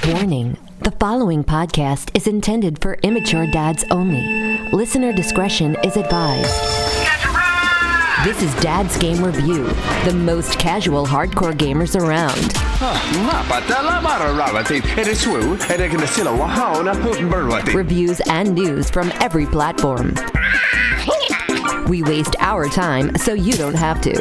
Warning, the following podcast is intended for immature dads only. Listener discretion is advised. This is Dad's Game Review, the most casual hardcore gamers around. Reviews and news from every platform. We waste our time so you don't have to.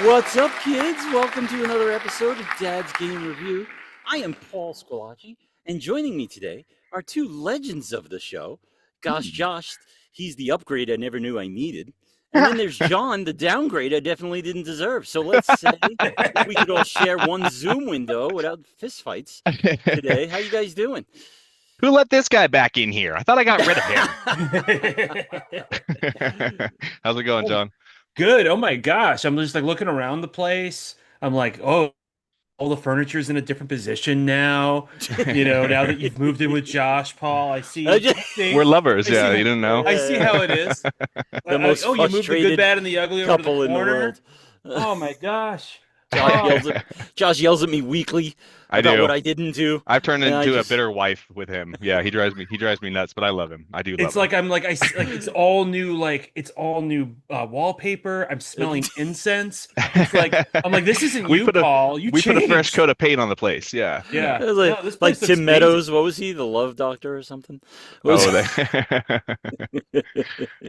What's up, kids? Welcome to another episode of Dad's Game Review. I am Paul Scolacci, and joining me today are two legends of the show. Gosh, Josh, he's the upgrade I never knew I needed. And then there's John, the downgrade I definitely didn't deserve. So let's say we could all share one Zoom window without fistfights today. How you guys doing? Who let this guy back in here? I thought I got rid of him. How's it going, John? Good. Oh my gosh. I'm just like looking around the place. I'm like, oh, all the furniture's in a different position now. You know, now that you've moved in with Josh, Paul, I see. We're lovers. Yeah, you didn't know. I see how it is. The most you moved the good, bad, and the ugly over to couple the in the corner. world. Oh my gosh. Josh yells at me weekly about what I didn't do. I've turned into a bitter wife with him. Yeah, he drives me nuts, but I love him. I do love him. It's like it's all new wallpaper. I'm smelling incense. It's like I'm like, this isn't Paul. We put a fresh coat of paint on the place. Yeah. Yeah. It was like Tim Meadows. What was he? The Love Doctor or something? Can't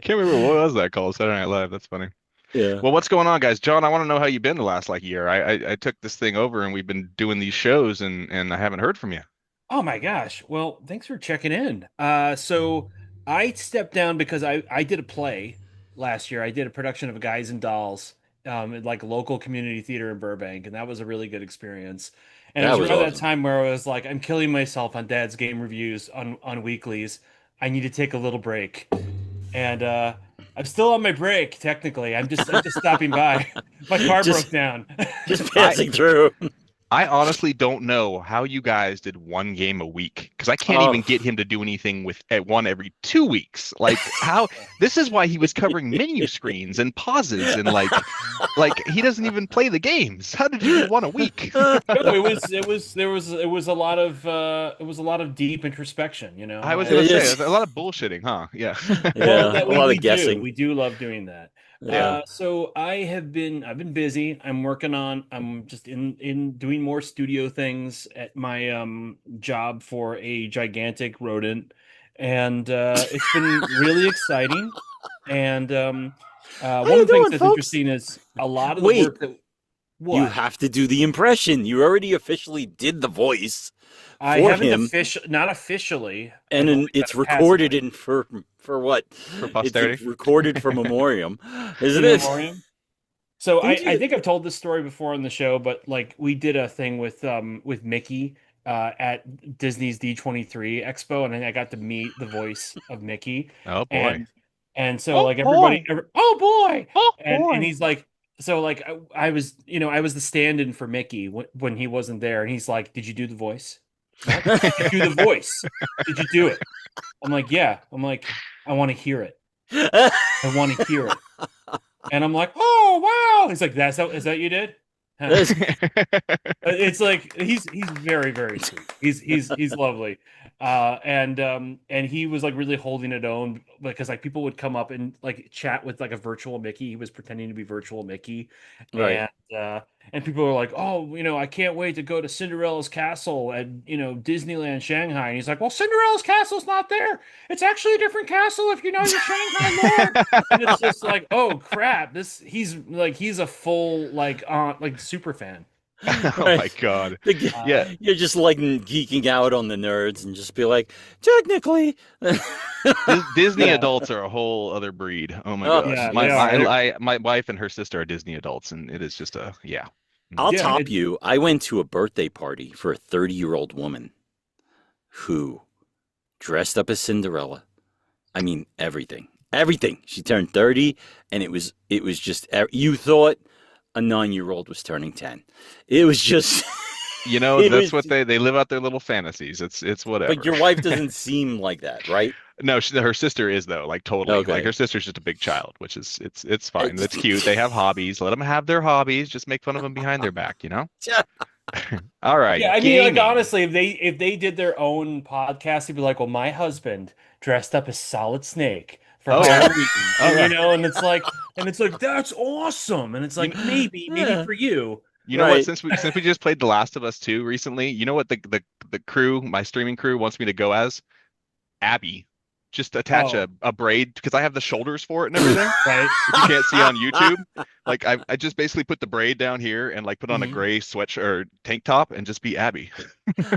remember what was that called. Saturday Night Live. That's funny. Yeah. Well, what's going on, guys? John, I want to know how you've been the last year. I took this thing over and we've been doing these shows and I haven't heard from you. Oh my gosh. Well, thanks for checking in. So I stepped down because I did a play last year. I did a production of Guys and Dolls at like local community theater in Burbank, and that was a really good experience. And it was around that time where I was like, I'm killing myself on Dad's Game Reviews on weeklies. I need to take a little break. And I'm still on my break, technically. I'm just stopping by. My car broke down. Just passing through. I honestly don't know how you guys did one game a week, because I can't even get him to do anything at one every 2 weeks. Like, how? This is why he was covering menu screens and pauses and like he doesn't even play the games. How did you do one a week? No, it was a lot of deep introspection. You know, I was going to say a lot of bullshitting, huh? Yeah. Yeah, a lot of guessing. We do love doing that. Yeah. So I've been busy. I'm just in doing more studio things at my job for a gigantic rodent, and it's been really exciting. And one of the things that's interesting is a lot of the work that you have to do the impression. You already officially did the voice. I haven't not officially, and it's recorded for what? For posterity. It's recorded for memoriam, isn't it? Memoriam? So I think I've told this story before on the show, but like we did a thing with Mickey at Disney's D23 Expo, and I got to meet the voice of Mickey. Oh boy! And so everybody, and he's like. So like I was the stand-in for Mickey when he wasn't there, and he's like, "Did you do the voice? Did you do the voice? Did you do it?" I'm like, "Yeah." I'm like, "I want to hear it. I want to hear it." And I'm like, "Oh wow!" He's like, "Is that you did?" It's like he's very, very sweet. He's lovely. And he was like really holding it on, because like people would come up and like chat with like a virtual Mickey. He was pretending to be virtual Mickey. Right. And people were like, "Oh, I can't wait to go to Cinderella's castle at Disneyland Shanghai." And he's like, "Well, Cinderella's castle's not there. It's actually a different castle if you know your Shanghai lore." And it's just like, oh crap, he's a full like super fan. Oh my god! Yeah, you're just like geeking out on the nerds and just be like, technically, Disney adults are a whole other breed. Oh my gosh! My wife and her sister are Disney adults, and it is just I'll top you. I went to a birthday party for a 30-year-old woman who dressed up as Cinderella. I mean, everything. She turned 30, and it was just, you thought a 9-year-old was turning 10. It was just That's what they live out their little fantasies. It's whatever. But your wife doesn't seem like that, right? No, her sister is though, like totally. Okay. Like her sister's just a big child, which is it's fine. It's cute. They have hobbies. Let them have their hobbies. Just make fun of them behind their back, All right. Yeah, I mean, gaming. like honestly, if they did their own podcast, they'd be like, "Well, my husband dressed up as Solid Snake for Halloween," and it's like, that's awesome, and it's like maybe for you. You know what? Since we just played The Last of Us 2 recently, you know what the crew, my streaming crew, wants me to go as? Abby. Just attach a braid because I have the shoulders for it and everything. Right. If you can't see on YouTube, like I just basically put the braid down here and like put on a gray sweatshirt or tank top and just be Abby.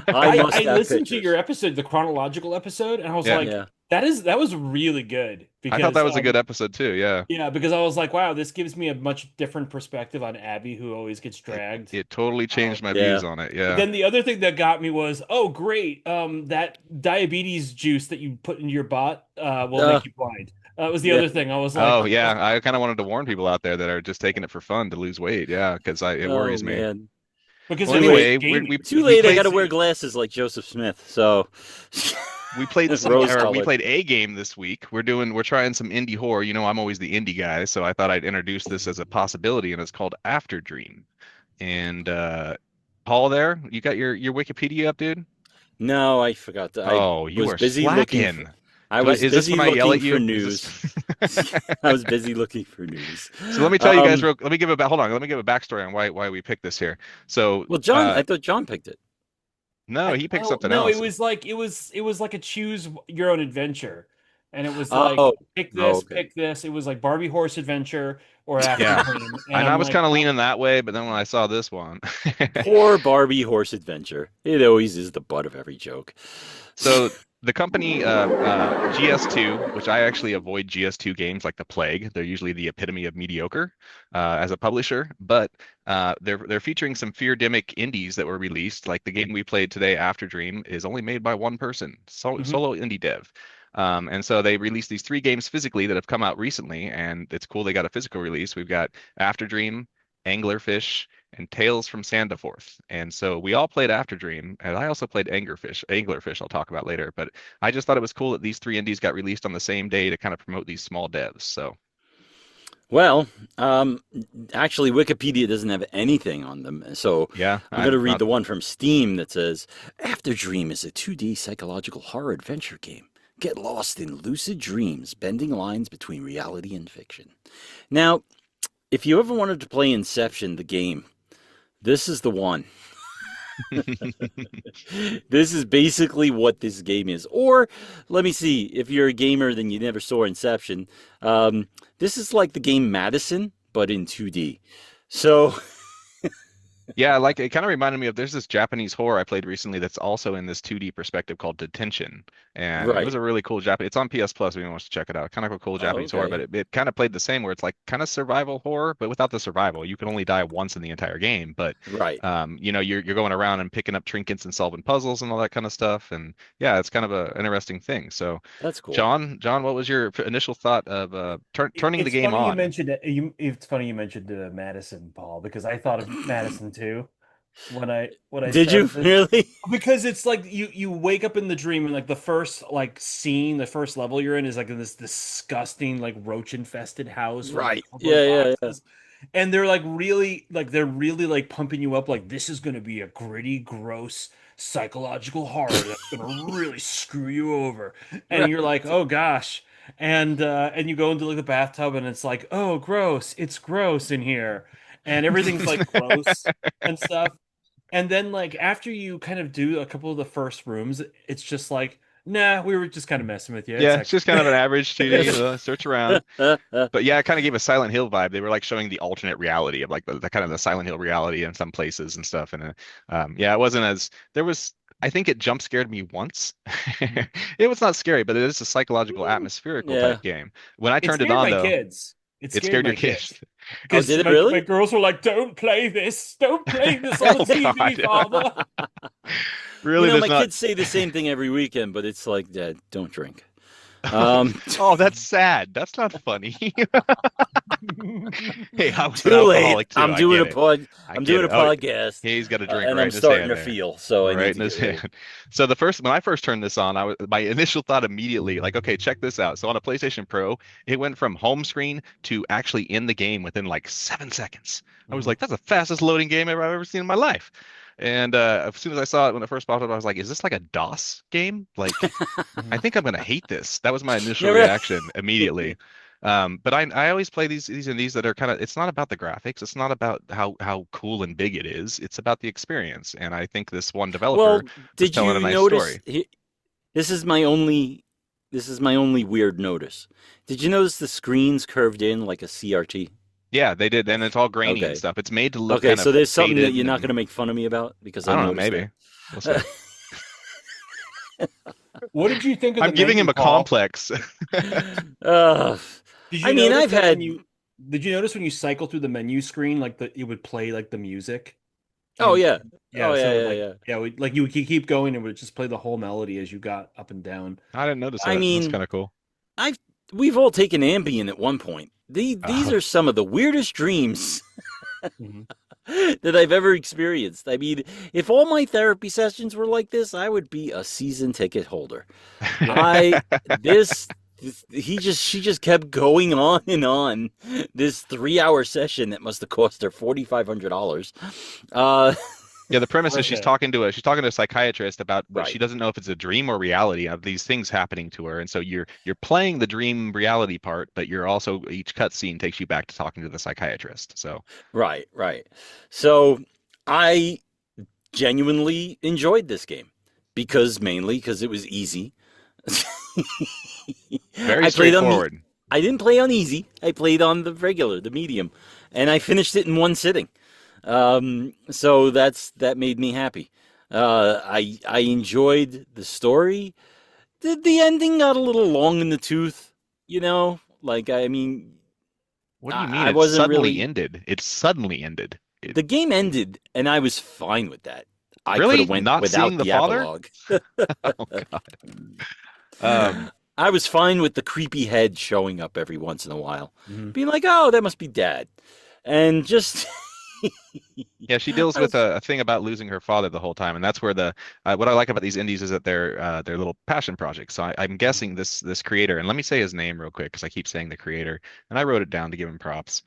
I listened to your episode, the chronological episode, and I was like, that was really good. Because, I thought that was a good episode too. Yeah. Yeah, because I was like, wow, this gives me a much different perspective on Abby, who always gets dragged. It totally changed my views on it. Yeah. But then the other thing that got me was, oh great, that diabetes juice that you put in your butt will make you blind. That was the other thing. I was like, oh yeah, I kind of wanted to warn people out there that are just taking it for fun to lose weight. Yeah, because it worries me. Because anyway, too late. I got to wear glasses like Joseph Smith. So we played we played a game this week. We're trying some indie horror. I'm always the indie guy, so I thought I'd introduce this as a possibility, and it's called Afterdream. And Paul, there, you got your Wikipedia up, dude? No, I forgot. You were busy slacking. I was busy looking for news. I was busy looking for news. So let me tell you guys. Let me give a backstory on why we picked this here. So, well, John, I thought John picked it. No, he picked something else. No, it was like a choose your own adventure, and it was like pick this. It was like Barbie Horse Adventure or Afterdream. And I was kind of leaning that way, but then when I saw this one, poor Barbie Horse Adventure. It always is the butt of every joke. So the company GS2, which I actually avoid GS2 games like the plague. They're usually the epitome of mediocre as a publisher, but they're featuring some fear-demic indies that were released. Like the game we played today, Afterdream, is only made by one person, solo indie dev. And so they released these 3 games physically that have come out recently, and it's cool they got a physical release. We've got Afterdream, Anglerfish, and Tales from Sandiforth. And so we all played Afterdream, and I also played Anglerfish I'll talk about later. But I just thought it was cool that these 3 indies got released on the same day to kind of promote these small devs. So, well, actually, Wikipedia doesn't have anything on them. So yeah, I'm going to read the one from Steam that says, Afterdream is a 2D psychological horror adventure game. Get lost in lucid dreams, bending lines between reality and fiction. Now, if you ever wanted to play Inception, the game, this is the one. This is basically what this game is. Or, let me see, if you're a gamer, then you never saw Inception. This is like the game Madison, but in 2D. So... Yeah, like it kind of reminded me of there's this Japanese horror I played recently that's also in this 2D perspective called Detention, and it was a really cool Japanese. It's on PS Plus if anyone wants to check it out. Kind of a cool Japanese horror, but it kind of played the same where it's like kind of survival horror, but without the survival. You can only die once in the entire game, but you're going around and picking up trinkets and solving puzzles and all that kind of stuff, and yeah, it's kind of an interesting thing. So that's cool. John, what was your initial thought of turning the game on? It's funny you mentioned Madison, Paul, because I thought of Madison too. When I did you really? Because it's like you wake up in the dream and like the first like scene, the first level you're in is like in this disgusting like roach infested house, right? Yeah. And they're really pumping you up like this is going to be a gritty, gross psychological horror that's going to really screw you over, and you're like, oh gosh. And you go into like the bathtub and it's like, oh gross, it's gross in here, and everything's like gross and stuff. And then like after you kind of do a couple of the first rooms, it's just like, nah, we were just kind of messing with you. Yeah, it's just kind of an average 2D search around. But yeah, it kind of gave a Silent Hill vibe. They were like showing the alternate reality of like the kind of the Silent Hill reality in some places and stuff. And it wasn't as I think it jump scared me once. It was not scary, but it is a psychological atmospherical type game. When I turned it on though, it scared your kids. Because did it really? My girls were like, "Don't play this! Don't play this on the TV, Father." Really, my kids say the same thing every weekend, but it's like, Dad, don't drink. Oh, that's sad. That's not funny. Hey, I was an Too late. alcoholic too. I get it. I I'm get doing a it. Oh, podcast, he's got a drink and right I'm in his starting hand to there. feel. So I need Right to in his get ready. hand. So when I first turned this on, my initial thought immediately, like, okay, check this out. So on a PlayStation Pro, it went from home screen to actually in the game within like 7 seconds. I was Mhm. like, that's the fastest loading game I've ever seen in my life. And as soon as I saw it when it first popped up, I was like, is this like a DOS game? Like, I Mhm. think I'm gonna hate this. That was my initial Yeah, right. reaction immediately. But I always play these and these that are kind of, it's not about the graphics, it's not about how cool and big it is. It's about the experience. And I think this one Well, developer was did telling a you nice notice? story. This is my only. This is my only weird notice. Did you notice the screens curved in like a CRT? Yeah, they did, and it's all grainy and Okay. stuff. It's made to look Okay. kind So of there's something that faded you're not going and to make fun of me about because I I don't know, noticed that. maybe. We'll see. What did you think of I'm the giving him menu, a Paul? complex. uh, Did I you mean, notice I've that when had. you cycle through the menu screen, like it would play like the music, Oh and yeah. Oh yeah, yeah. so Yeah. like Yeah. yeah, like you would keep going and it would just play the whole melody as you got up and down. I didn't notice I that. That's mean, kind of cool. I've we've all taken Ambien at one point. These Oh, are some of the weirdest dreams Mhm. that I've ever experienced. I mean, if all my therapy sessions were like this, I would be a season ticket holder. Yeah. I this she just kept going on and on. This 3 hour session that must have cost her $4,500. Uh, Yeah, the premise is Worth it. she's talking to a psychiatrist about what she right, doesn't know if it's a dream or reality of these things happening to her. And so you're playing the dream reality part, but you're also each cutscene takes you back to talking to the psychiatrist. So right. So I genuinely enjoyed this game mainly because it was easy. very I played on straightforward. I didn't play on easy. I played on the regular, the medium, and I finished it in one sitting. So that made me happy. I enjoyed the story. The ending got a little long in the tooth, you know. Like I mean, What do you mean? I It wasn't suddenly really. ended. It suddenly ended. The game ended, and I was fine with that. I could Really? have went Not seeing without the the father? epilogue. Oh God. Um, I was fine with the creepy head showing up every once in a while, Mhm. being like, "Oh, that must be Dad," and just yeah, she deals I with was a thing about losing her father the whole time, and that's where the what I like about these indies is that they're little passion projects. So I'm guessing this creator, and let me say his name real quick because I keep saying the creator, and I wrote it down to give him props.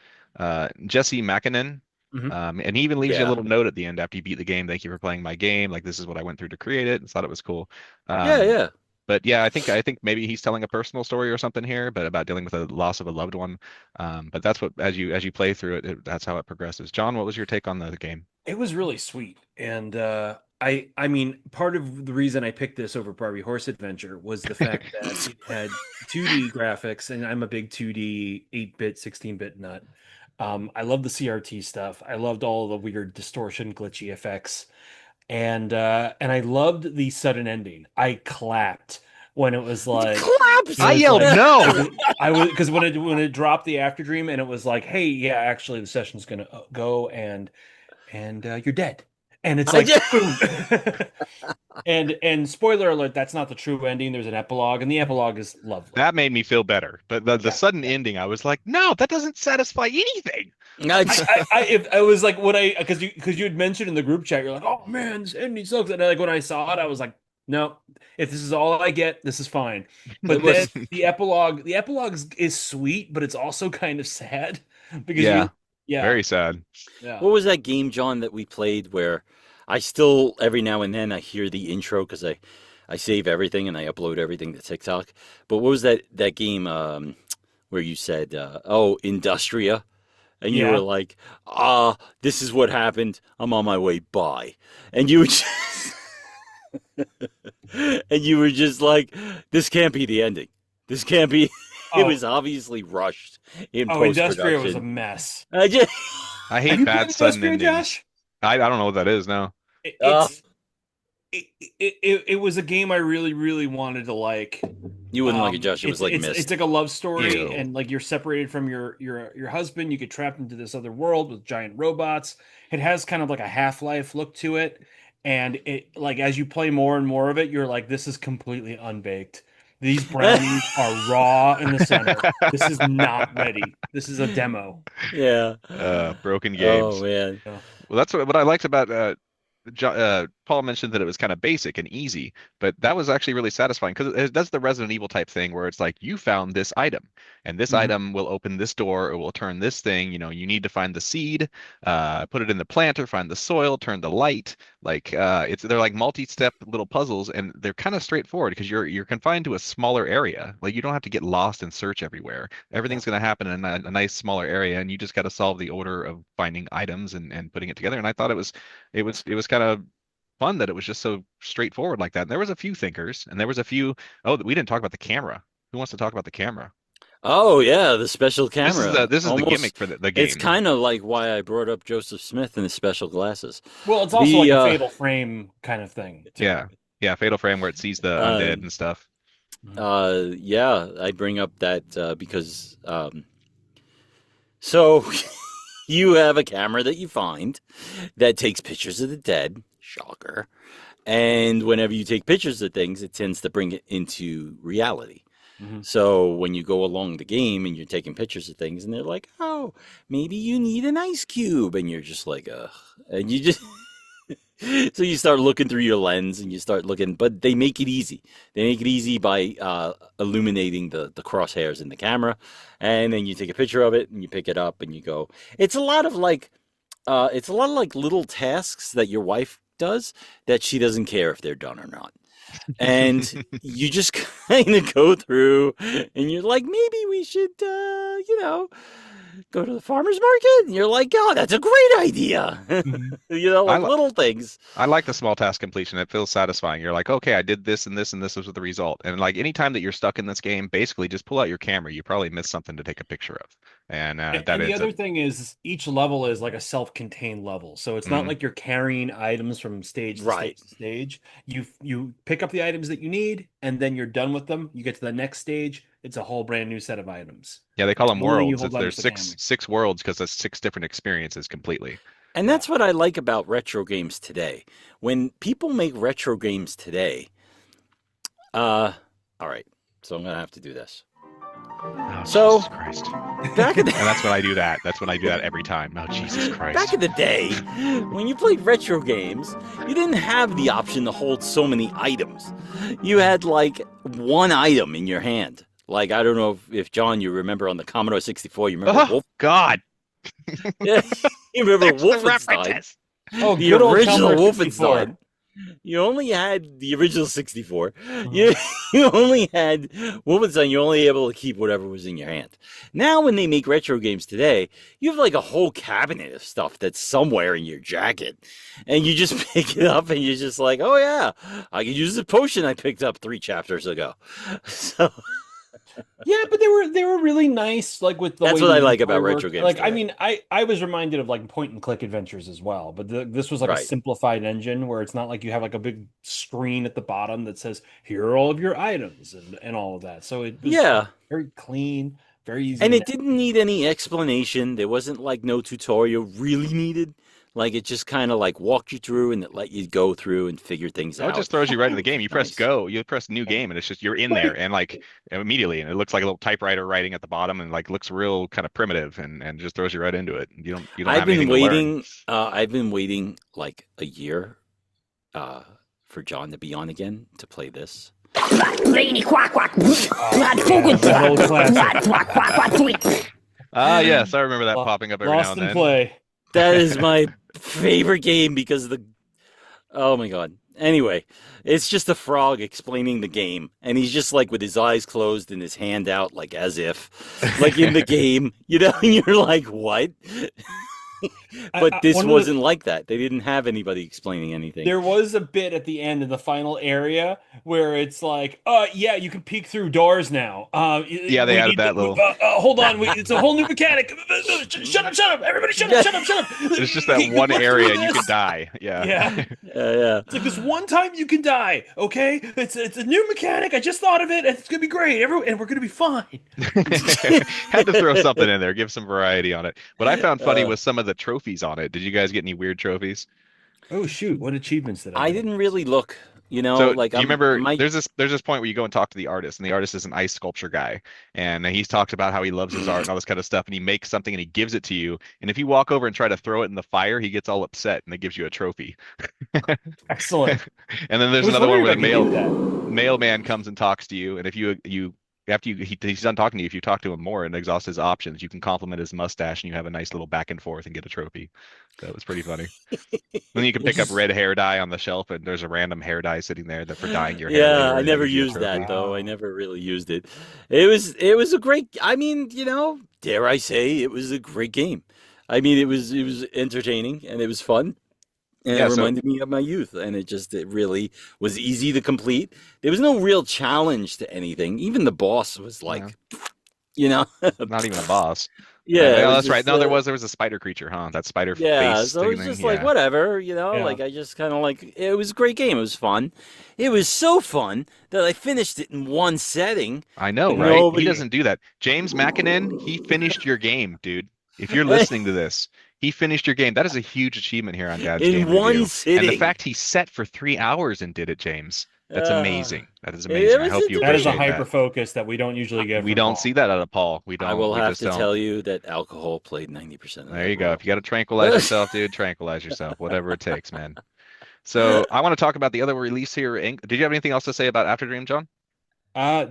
Jesse Makinen. Mhm. And he even leaves you a yeah, little note at the end after you beat the game. Thank you for playing my game. Like this is what I went through to create it. And thought it was cool. yeah, Um, yeah. but yeah, I think maybe he's telling a personal story or something here, but about dealing with the loss of a loved one. But that's what as you play through it, that's how it progresses. John, what was your take on the game? It was really sweet, and I mean, part of the reason I picked this over Barbie Horse Adventure was the fact that it had 2D graphics, and I'm a big 2D 8-bit, 16-bit nut. I love the CRT stuff. I loved all the weird distortion, glitchy effects, and I loved the sudden ending. I clapped when it was like Collapse. I yelled no. I was because when it dropped the Afterdream and it was like, hey, yeah, actually the session's gonna go and you're dead. And it's I like did. boom. And spoiler alert, that's not the true ending. There's an epilogue, and the epilogue is lovely. That made me feel better. But the Yeah, sudden yeah. ending, I was like, no, that doesn't satisfy anything. If I was like, what I because you had mentioned in the group chat, you're like, oh man, this ending sucks. And like when I saw it, I was like, no, if this is all I get, this is fine. It But then was the epilogue is sweet, but it's also kind of sad because Yeah, yeah, very sad. yeah. what was that game, John, that we played where I still every now and then I hear the intro because I save everything and I upload everything to TikTok. But what was that game where you said, "Oh, Industria," and you were Yeah. like, this is what happened. I'm on my way by," and you were just, and you were just like, "This can't be the ending. This can't be." It Oh, was obviously rushed in oh, post Industria was a production. mess. I just, I Have hate you played bad sudden Industria, endings. Josh? I don't know what that is now. It, uh, it's it was a game I really really wanted to like. you wouldn't like it, Josh. It was like It's Mist. like a love story, Ew. and like you're separated from your husband. You get trapped into this other world with giant robots. It has kind of like a Half-Life look to it, and it like as you play more and more of it, you're like, this is completely unbaked. These brownies are raw in the center. This is not ready. This is a demo. Yeah. Broken Oh games. man. Yeah. Well, that's what I liked about Paul mentioned that it was kind of basic and easy, but that was actually really satisfying because it does the Resident Evil type thing where it's like you found this item and this item will open this door, it will turn this thing. You need to find the seed, put it in the planter, find the soil, turn the light. Like they're like multi-step little puzzles, and they're kind of straightforward because you're confined to a smaller area. Like you don't have to get lost and search everywhere. Everything's going to happen in a nice smaller area, and you just got to solve the order of finding items and putting it together. And I thought it was kind of fun that it was just so straightforward like that. And there was a few thinkers, and there was a few. Oh, we didn't talk about the camera. Who wants to talk about the camera? Oh yeah, the special camera. This is the gimmick for the game. It's kind of like why I brought up Joseph Smith and his special glasses. Well, it's also like a Fatal Frame kind of thing. Too. Yeah, Fatal Frame where it sees the undead and stuff. Yeah, I bring up that because so you have a camera that you find that takes pictures of the dead. Shocker. And whenever you take pictures of things, it tends to bring it into reality. So when you go along the game and you're taking pictures of things and they're like, oh, maybe you need an ice cube. And you're just like, ugh. And you just, so you start looking through your lens and you start looking, but they make it easy. They make it easy by illuminating the crosshairs in the camera. And then you take a picture of it and you pick it up and you go, it's a lot of like little tasks that your wife does that she doesn't care if they're done or not. And you just kind of go through and you're like, maybe we should, go to the farmer's market. And you're like, oh, that's a great idea. Little things. I like the small task completion. It feels satisfying. You're like, okay, I did this and this and this was the result. And like anytime that you're stuck in this game, basically just pull out your camera. You probably missed something to take a picture of. And the other thing is each level is like a self-contained level. So it's not like you're carrying items from stage to stage to stage. You pick up the items that you need and then you're done with them. You get to the next stage. It's a whole brand new set of items. Yeah, they call them worlds. There's six worlds because there's 6 different experiences completely. And that's what I like about retro games today. When people make retro games today, all right, so I'm going to have to do this. Oh, so, Jesus Christ. Back in the... And that's when I do that. That's when I do that every time. Oh, Jesus Christ. Back in the day, when you played retro games, you didn't have the option to hold so many items. You had like one item in your hand. Like, I don't know if John, you remember on the Commodore 64, you remember Oh, God. Yeah, you remember Wolfenstein. Oh, The good old original Commodore Wolfenstein. 64. You only had the original 64. You only had Wolfenstein. You're only able to keep whatever was in your hand. Now, when they make retro games today, you have like a whole cabinet of stuff that's somewhere in your jacket. And you just pick it up and you're just like, oh, yeah, I could use the potion I picked up 3 chapters ago. So... Yeah, but they were really nice. Like with the that's way what I like about retro games. Like, today. I mean, I was reminded of like point and click adventures as well. But this was like a simplified engine where it's not like you have like a big screen at the bottom that says here are all of your items and all of that. So it was very clean, very easy. And it didn't need any explanation. There wasn't like no tutorial really needed. Like it just kind of like walked you through and it let you go through and figure things out. It just throws you right into the game. You press go, you press new game, and it's just you're in there and like immediately, and it looks like a little typewriter writing at the bottom, and like looks real kind of primitive, and just throws you right into it. You don't. I've been waiting. I've been waiting like a year, for John to be on again to play this. Yes, I remember that popping up every now and then. Play. That is my favorite game because of the... Oh, my God. Anyway, it's just a frog explaining the game. And he's just like with his eyes closed and his hand out like as if. Like in the game. And you're like, what? But this wasn't like that. They didn't have anybody explaining anything. There was a bit at the end in the final area where it's like, yeah, you can peek through doors now. Yeah, they added that little... hold on, it's a whole new mechanic. Shut up, everybody shut up. It's just that one area you can die. Yeah. It's like this one time you can die, okay? It's a new mechanic. I just thought of it. It's going to be great. And we're going to be fine. Had to throw something in there, give some variety on it. What I found funny was some of the trophies on it. Did you guys get any weird trophies? Oh shoot! What achievements did I didn't really look You know, So like do you I'm remember my there's this point where you go and talk to the artist, and the artist is an ice sculpture guy, and he's talked about how he loves his art and all this kind of stuff, and he makes something and he gives it to you, and if you walk over and try to throw it in the fire, he gets all upset and it gives you a trophy. Excellent. And then I there's was another one wondering where if I the could get that. mailman comes and talks to you, and if you after he's done talking to you, if you talk to him more and exhaust his options, you can compliment his mustache and you have a nice little back and forth and get a trophy. That was pretty funny. Then you can We'll pick up just red hair dye on the shelf, and there's a random hair dye sitting there that for dyeing your hair Yeah, later, I and it never gives you a used that trophy. though. I wow. never really used it. It was a great. I mean, you know, dare I say, it was a great game. I mean, it was entertaining and it was fun and it Yeah, so reminded me of my youth. And it really was easy to complete. There was no real challenge to anything. Even the boss was yeah, like, you know, not even a boss. yeah, it Oh, was that's right. just No, there was a spider creature, huh? That spider yeah, face so it was thing. just like Yeah, whatever, you know, Yeah. like I just kind of like it was a great game. It was fun. It was so fun that I finished it in one setting I know, and right? He nobody doesn't do that. James McKinnon, he finished your game, dude. If you're listening to this, he finished your game. That is a huge achievement here on Dad's in Game one Review. And the sitting. fact he set for 3 hours and did it, James, that's Uh, amazing. That is it amazing. I was hope you That is a appreciate entertaining. hyper that. focus that we don't usually get We from don't see Paul. that out of Paul. We I don't. will We have just to don't. tell you that alcohol played 90% of There that you go. If role. you got to tranquilize yourself, dude, tranquilize yourself. Whatever it takes, man. So I want to talk about the other release here. Did you have anything else to say about Afterdream, John? Uh,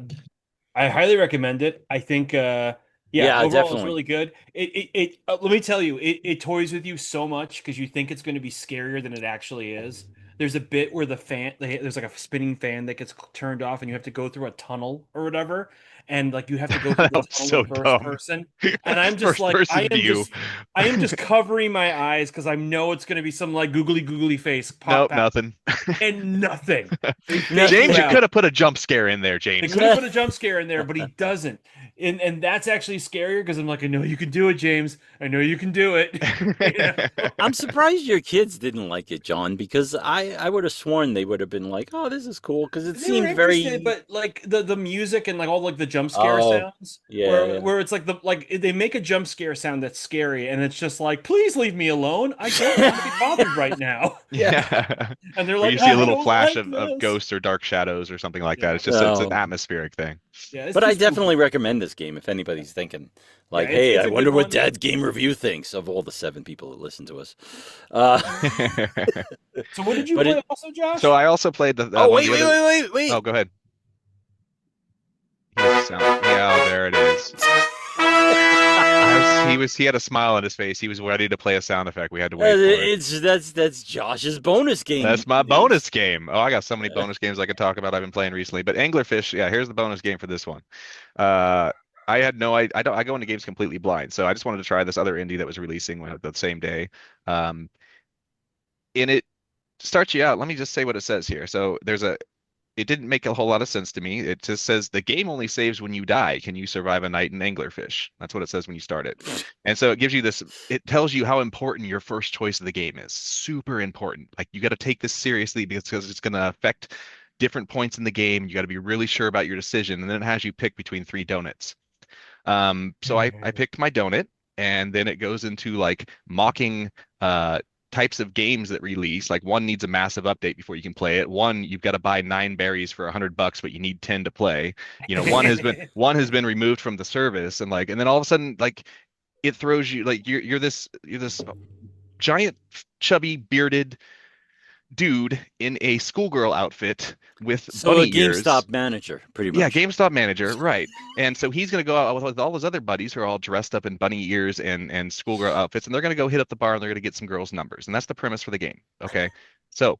I highly recommend it. I think, yeah, Yeah, overall it's definitely. really good. Let me tell you, it toys with you so much because you think it's going to be scarier than it actually is. There's a bit where there's like a spinning fan that gets turned off, and you have to go through a tunnel or whatever, and like you have to go through That the was tunnel so in first dumb. person, and I'm just First like, person view. I am just covering my eyes because I know it's going to be some like googly face pop Nope, out, nothing. and nothing. They No, fake James, you you could out. have put a jump scare in there, They James. could have put a jump scare in there, but he doesn't. And that's actually scarier because I'm like, I know you can do it, James. I know you can do it. You know? I'm surprised your kids didn't like it, John, because I would have sworn they would have been like, "Oh, this is cool," because it They were seemed interested, very. but like the music and like all like the jump scare Oh, sounds, yeah, yeah. where it's like they make a jump scare sound that's scary, and it's just like, please leave me alone. I don't want to be bothered right now. Yeah. Yeah. And they're Where like, you see a I little don't flash like of this. ghosts or dark shadows or something like that. Yeah, It's an Oh, atmospheric thing. yeah, it's but too I spooky. definitely recommend this game if anybody's thinking, Yeah, like, "Hey, it's I a good wonder what one. Dad's Game Review thinks of all the 7 people that listen to us." Uh, So what did you but play it. also, So Josh? I also played Oh, one of wait, the wait, other. wait, wait, wait. Oh, go ahead. He has a sound. Yeah, oh, there it is. He had a smile on his face. He was ready to play a sound effect. We had to wait for it. It's that's Josh's bonus game That's my news. bonus game. Oh, I got so many bonus games I could talk about I've been playing recently. But Anglerfish, yeah, here's the bonus game for this one. Uh, I had no I don't I go into games completely blind, so I just wanted to try this other indie that was releasing the same day. Um, and it starts you out. Let me just say what it says here. So it didn't make a whole lot of sense to me. It just says the game only saves when you die. Can you survive a night in Anglerfish? That's what it says when you start it. And so it gives you this, it tells you how important your first choice of the game is. Super important. Like you got to take this seriously because it's going to affect different points in the game. You got to be really sure about your decision. And then it has you pick between three donuts. So I picked my donut, and then it goes into like mocking types of games that release. Like one needs a massive update before you can play it. One, you've got to buy 9 berries for $100, but you need 10 to play. You know, one has been removed from the service, and like, and then all of a sudden, like, it throws you like you're this giant, chubby, bearded dude in a schoolgirl outfit with So a bunny ears. GameStop manager, pretty Yeah, much. GameStop manager, right. And so he's going to go out with all his other buddies who are all dressed up in bunny ears and schoolgirl outfits, and they're going to go hit up the bar and they're going to get some girls' numbers. And that's the premise for the game. Okay. So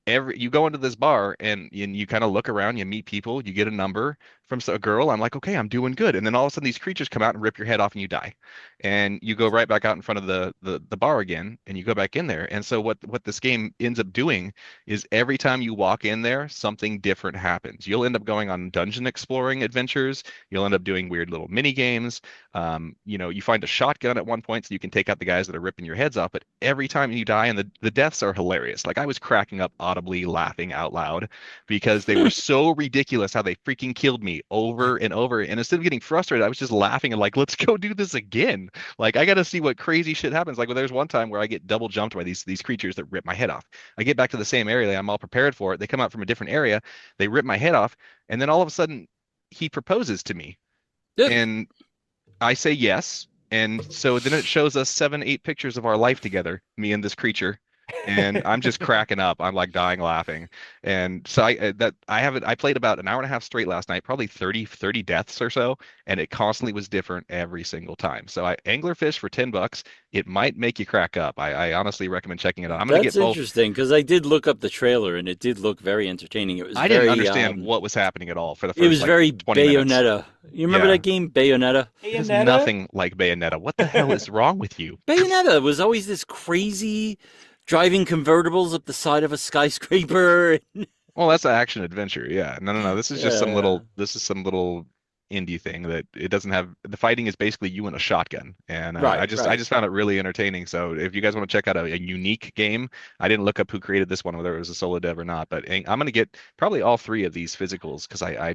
you go into this bar and you kind of look around, you meet people, you get a number from a girl. I'm like, okay, I'm doing good. And then all of a sudden these creatures come out and rip your head off and you die. And you go right back out in front of the bar again and you go back in there. And so what this game ends up doing is every time you walk in there, something different happens. You'll end up going on dungeon exploring adventures. You'll end up doing weird little mini games. You find a shotgun at one point so you can take out the guys that are ripping your heads off. But every time you die, and the deaths are hilarious. Like I was cracking up audibly laughing out loud because they were so ridiculous how they freaking killed me over and over. And instead of getting frustrated, I was just laughing and like, let's go do this again. Like, I got to see what crazy shit happens. Like, well, there's one time where I get double jumped by these creatures that rip my head off. I get back to the same area. I'm all prepared for it. They come out from a different area. They rip my head off. And then all of a sudden, he proposes to me. Yeah. And I say yes. And so then it shows us 7, 8 pictures of our life together, me and this creature. And I'm just cracking up. I'm like dying laughing. And so I played about an hour and a half straight last night, probably 30 deaths or so. And it constantly was different every single time. So anglerfish for $10, it might make you crack up. I honestly recommend checking it out. I'm going to get both. That's interesting because I did look up the trailer and it did look very entertaining. It was I didn't understand what was happening at all for the first. It was very 20 minutes. Bayonetta. You remember that game, Bayonetta? It's nothing like Bayonetta. What the hell is wrong with you? Bayonetta was always this crazy driving convertibles up the side of a skyscraper. Well, that's an action adventure. Yeah. No. This is just some little indie thing that it doesn't have. The fighting is basically you and a shotgun. And I just found it really entertaining. So if you guys want to check out a unique game, I didn't look up who created this one, whether it was a solo dev or not, but I'm going to get probably all 3 of these physicals because I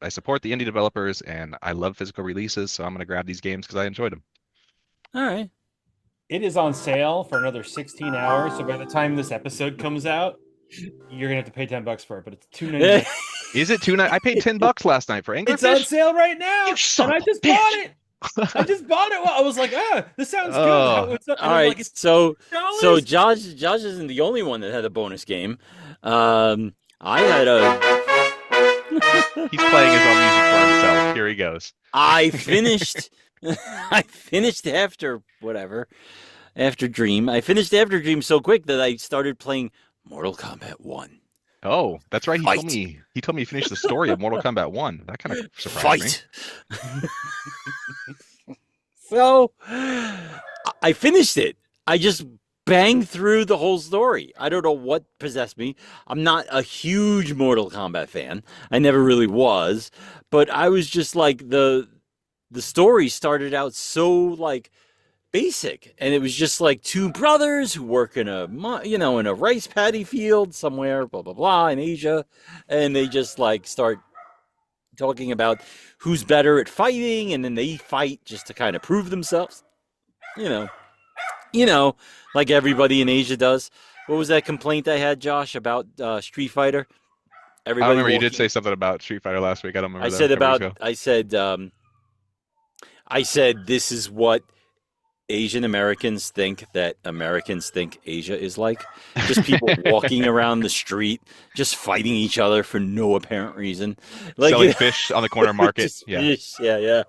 support the indie developers and I love physical releases. So I'm going to grab these games because I enjoyed them. All right. It is on sale for another 16 hours. So by the time this episode comes out, you're gonna have to pay $10 for it. But it's $2.99. Is it $2.99? I paid $10 last night for anglerfish. It's on sale right now, You son and I of a just bitch. bought it. I just bought it. Well, I was like, this sounds good. Oh. All right. Like, so $10? Josh isn't the only one that had a bonus game. I had a. He's playing his own music for himself. Here he goes. I finished. I finished Afterdream. I finished Afterdream so quick that I started playing Mortal Kombat 1. Oh, that's right. Fight. He told me he finished the story of Mortal Kombat 1. That kind of surprised me. So I finished it. I just banged through the whole story. I don't know what possessed me. I'm not a huge Mortal Kombat fan. I never really was, but I was just like the story started out so like basic, and it was just like 2 brothers who work in a rice paddy field somewhere, blah blah blah, in Asia, and they just like start talking about who's better at fighting, and then they fight just to kind of prove themselves, like everybody in Asia does. What was that complaint I had, Josh, about Street Fighter? Everybody I remember you did say something about Street Fighter last week. I don't remember. I said this is what Asian Americans think that Americans think Asia is like. Just people walking around the street, just fighting each other for no apparent reason. Like selling fish on the corner market. Yeah.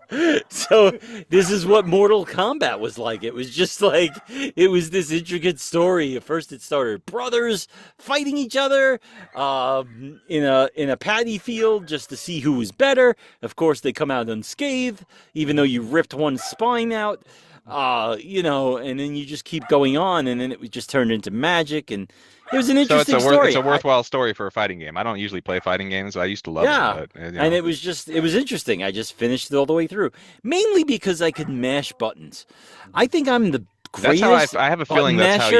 So this is what Mortal Kombat was like. It was just like, it was this intricate story. At first it started brothers fighting each other in a paddy field just to see who was better. Of course, they come out unscathed, even though you ripped one spine out. And then you just keep going on, and then it just turned into magic, and it was an interesting story. It's a worthwhile story for a fighting game. I don't usually play fighting games. I used to love them. But, and it was interesting. I just finished it all the way through, mainly because I could mash buttons. I think I'm the greatest. That's how I have a feeling that's how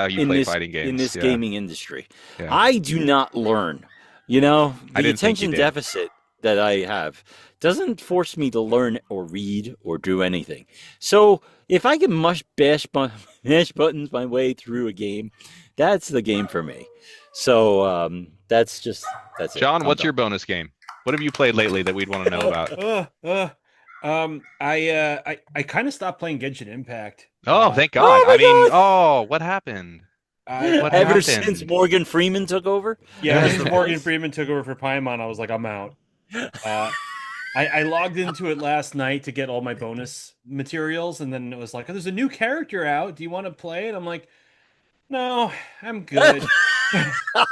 you play fighting games in this gaming industry. Yeah. I do not learn. The attention deficit that I have doesn't force me to learn or read or do anything. So if I can mash buttons my way through a game, that's the game for me. So that's it. John, what's your bonus game? What have you played lately that we'd want to know about? I kind of stopped playing Genshin Impact. Oh, thank God. What happened? Ever since Morgan Freeman took over? Yeah, since Morgan Freeman took over for Paimon, I was like, I'm out. I logged into it last night to get all my bonus materials, and then it was like, there's a new character out. Do you want to play it? I'm like, no, I'm good.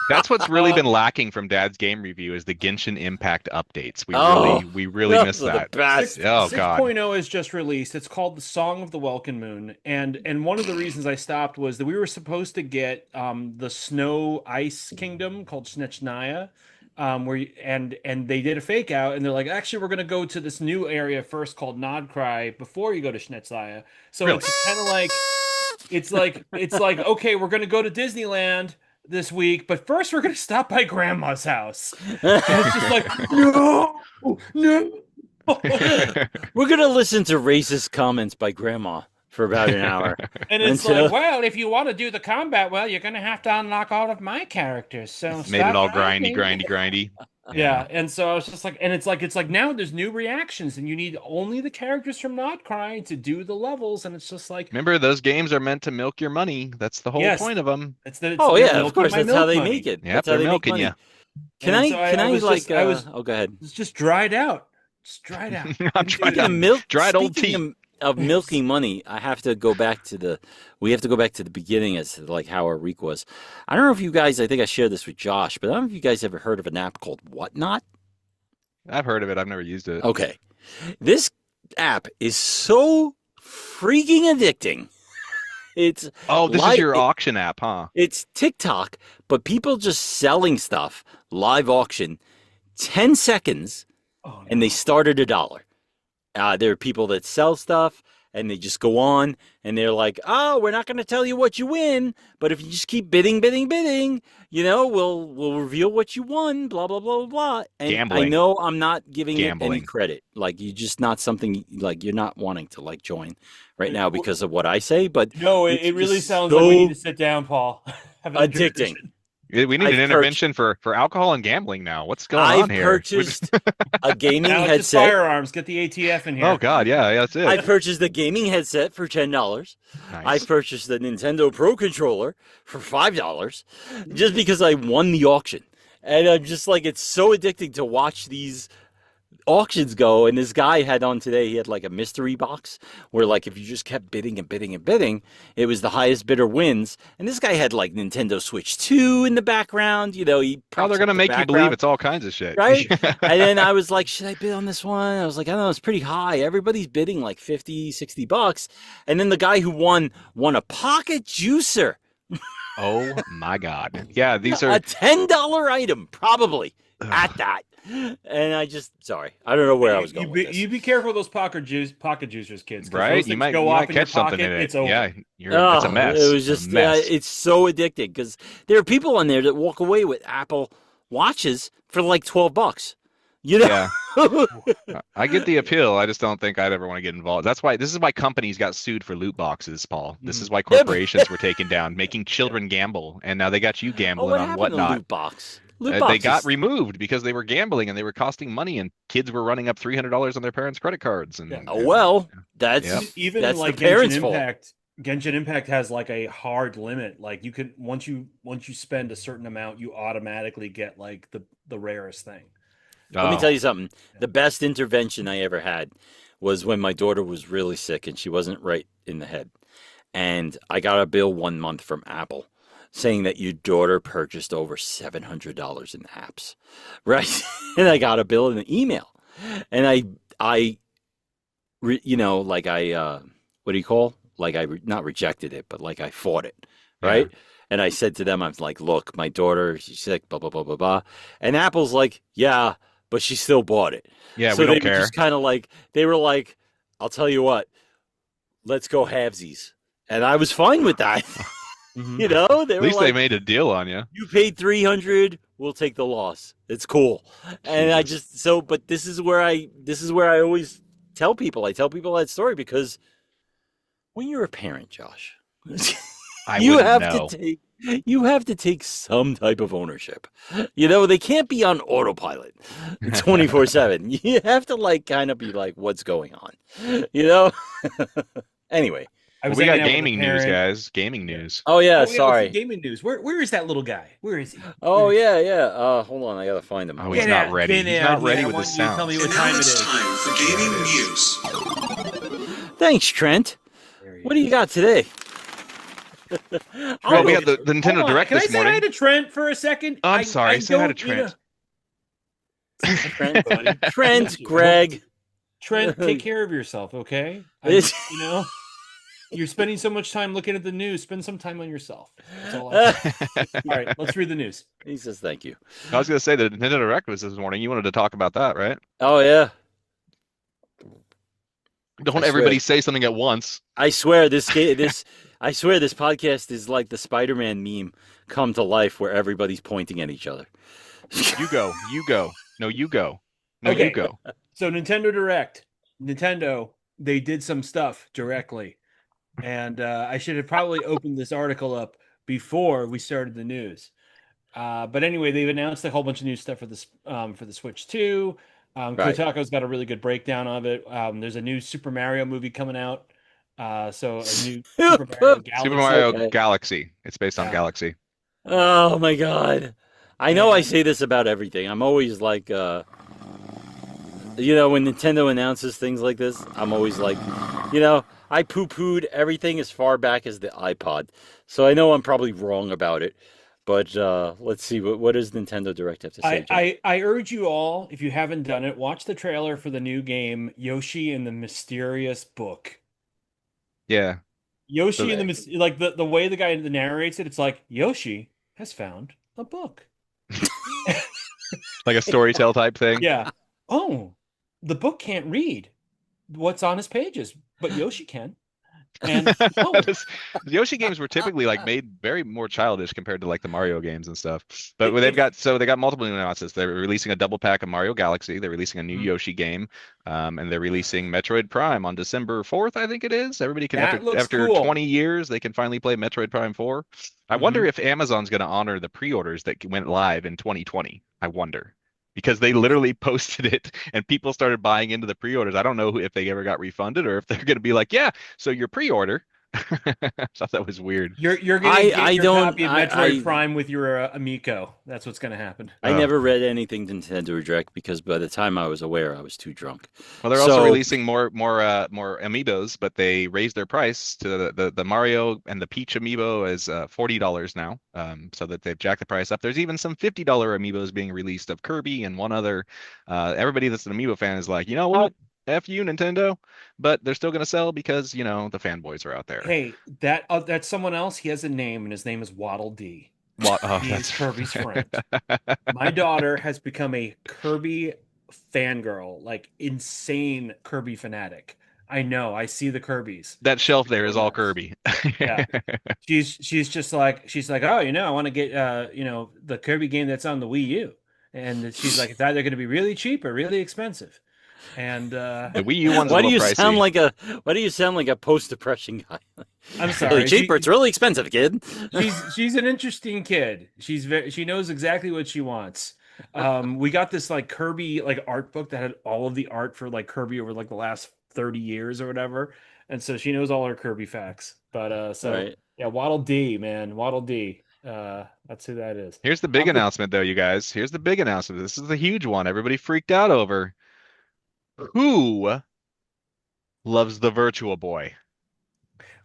That's what's really been lacking from Dad's Game Review is the Genshin Impact updates. We really missed that. 6.0 is just released. It's called The Song of the Welkin Moon, and one of the reasons I stopped was that we were supposed to get the Snow Ice Kingdom called Snechnaya. And they did a fake out, and they're like, actually, we're gonna go to this new area first called Nodcry before you go to Snechnaya. So It's kind of like, it's like okay, we're gonna go to Disneyland, this week, but first we're gonna stop by Grandma's house. And it's just like, no, no. We're gonna listen to racist comments by Grandma for about an hour. And it's like, well, if you want to do the combat, well, you're gonna have to unlock all of my characters. So made it all grindy. Yeah, and so I was just like, and it's like now there's new reactions, and you need only the characters from Not Crying to do the levels, and it's just like, remember, those games are meant to milk your money. That's the whole point of them. Oh yeah, of course, that's how they make it. Yeah, they're milking you. Can I go ahead. It's just dried out. Just dried out. I'm dried old tea. Of milking money, I have to go back to the beginning as to like how our week was. I don't know if you guys, I think I shared this with Josh, but I don't know if you guys ever heard of an app called Whatnot. I've heard of it. I've never used it. Okay. This app is so freaking addicting. This is your auction app, huh? It's TikTok, but people just selling stuff, live auction, 10 seconds, and they start at $1. There are people that sell stuff and they just go on and they're like, oh, we're not going to tell you what you win, but if you just keep bidding, we'll reveal what you won, blah, blah, blah, blah, blah. And gambling. I know I'm not giving it any credit. Like, you're just not something, like, you're not wanting to, like, join right now because of what I say, but no, it really sounds like we need to sit down, Paul. Addicting. We need an intervention for alcohol and gambling now. What's going on here? I purchased a gaming now headset. Just firearms. Get the ATF in here. Oh, God, yeah, that's it. I purchased a gaming headset for $10. Nice. I purchased the Nintendo Pro controller for $5 just because I won the auction. And I'm just like, it's so addicting to watch these auctions go. And this guy had on today, he had like a mystery box where like if you just kept bidding and bidding and bidding, it was the highest bidder wins. And this guy had like Nintendo Switch 2 in the background. You know, they're gonna make you believe it's all kinds of shit, right? And then I was like, should I bid on this one? I was like, I don't know, it's pretty high. Everybody's bidding like $50-$60. And then the guy who won a pocket juicer. Oh my God. Yeah, these are a $10 item, probably at that. And I don't know where I was going with this. You be careful of those pocket juicers, kids. Right? You might catch something in it. It's over. Yeah, it's a mess. It was just, it's so addicting because there are people on there that walk away with Apple Watches for like $12. You know? Yeah. I get the appeal. I just don't think I'd ever want to get involved. This is why companies got sued for loot boxes, Paul. This is why corporations were taken down, making children gamble, and now they got you gambling on Whatnot. Loot box? They got removed because they were gambling and they were costing money, and kids were running up $300 on their parents' credit cards. And that's even that's like the parents' Genshin fault. Impact. Genshin Impact has like a hard limit. Like you can once you spend a certain amount, you automatically get like the rarest thing. Let me tell you something. The best intervention I ever had was when my daughter was really sick and she wasn't right in the head, and I got a bill 1 month from Apple saying that your daughter purchased over $700 in apps, right? And I got a bill in an email, and not rejected it, but like I fought it, right? Yeah. And I said to them, I'm like, look, my daughter, she's sick, blah, blah, blah, blah, blah. And Apple's like, yeah, but she still bought it. Yeah, so we don't care. Just kind of like, they were like, I'll tell you what, let's go halvesies. And I was fine with that. You know, at least they made a deal on you. You paid $300, we'll take the loss. It's cool. And I just but this is where I always tell people. I tell people that story because when you're a parent, Josh, you have to take some type of ownership. You know, they can't be on autopilot 24/7. You have to like kind of be like, what's going on? You know? Anyway. We got gaming news, guys. Gaming news. Oh yeah, sorry. Gaming news. Where is that little guy? Where is he? Oh yeah. Hold on, I gotta find him. Oh, he's not ready. He's not ready with the sound. Tell me what time it is. Time for gaming news. Thanks, Trent. What do you got today? Well, we had the Nintendo Direct this morning. Can I say hi to Trent for a second? I'm sorry. Say hi to Trent. Trent, buddy. Trent, Greg. Trent, take care of yourself, okay? You know. You're spending so much time looking at the news. Spend some time on yourself. That's all I all right, let's read the news. He says thank you. I was going to say the Nintendo Direct was this morning. You wanted to talk about that, right? Oh, yeah. Don't everybody say something at once. I swear, I swear this podcast is like the Spider-Man meme come to life where everybody's pointing at each other. You go. You go. No, you go. No, Okay. you go. So Nintendo Direct. Nintendo, they did some stuff directly. And I should have probably opened this article up before we started the news. But anyway, they've announced a whole bunch of new stuff for the Switch 2. Right. Kotaku's got a really good breakdown of it. There's a new Super Mario movie coming out. So a new Super Mario Galaxy. Super Mario Okay. Galaxy. It's based on Yeah. Galaxy. Oh my God. I know I say this about everything. I'm always like, when Nintendo announces things like this, I'm always like, I poo-pooed everything as far back as the iPod. So I know I'm probably wrong about it. But let's see, what does Nintendo Direct have to say? I urge you all, if you haven't done it, watch the trailer for the new game, Yoshi and the Mysterious Book. Yeah. Yoshi and the way the guy narrates it, it's like Yoshi has found a book. Like a storytell type thing. Yeah. Oh, the book can't read what's on his pages, but Yoshi can. And The Yoshi games were typically like made very more childish compared to like the Mario games and stuff. But they got multiple new announcements. They're releasing a double pack of Mario Galaxy. They're releasing a new Yoshi game, and they're releasing Metroid Prime on December 4th, I think it is. Everybody can after cool. 20 years they can finally play Metroid Prime 4. I wonder if Amazon's going to honor the pre-orders that went live in 2020. I wonder. Because they literally posted it and people started buying into the pre-orders. I don't know if they ever got refunded or if they're going to be like, yeah, so your pre-order. I thought that was weird. You're going to get your copy of Metroid Prime with your Amico. That's what's going to happen. I never read anything to Nintendo Direct because by the time I was aware, I was too drunk. Well, they're also releasing more amiibos, but they raised their price to the Mario and the Peach amiibo is $40 now, so that they've jacked the price up. There's even some $50 amiibos being released of Kirby and one other. Everybody that's an amiibo fan is like, you know what? F you, Nintendo, but they're still going to sell because, the fanboys are out there. Hey, that's someone else. He has a name, and his name is Waddle Dee. He's Kirby's friend. My daughter has become a Kirby fangirl, like insane Kirby fanatic. I know. I see the Kirby's. That shelf there is all Kirby. Yeah. She's just like, oh, I want to get the Kirby game that's on the Wii U. And she's like, it's either going to be really cheap or really expensive. And the Wii U one's why a do you little pricey. why do you sound like a post-depression guy? I'm sorry. Really cheap or it's really expensive, kid. She's an interesting kid. She knows exactly what she wants. We got this like Kirby like art book that had all of the art for like Kirby over like the last 30 years or whatever. And so she knows all her Kirby facts. But Right. Yeah, Waddle Dee, man. Waddle Dee. That's who that is. Here's the big announcement though, you guys. Here's the big announcement. This is the huge one. Everybody freaked out over. Who loves the Virtual Boy?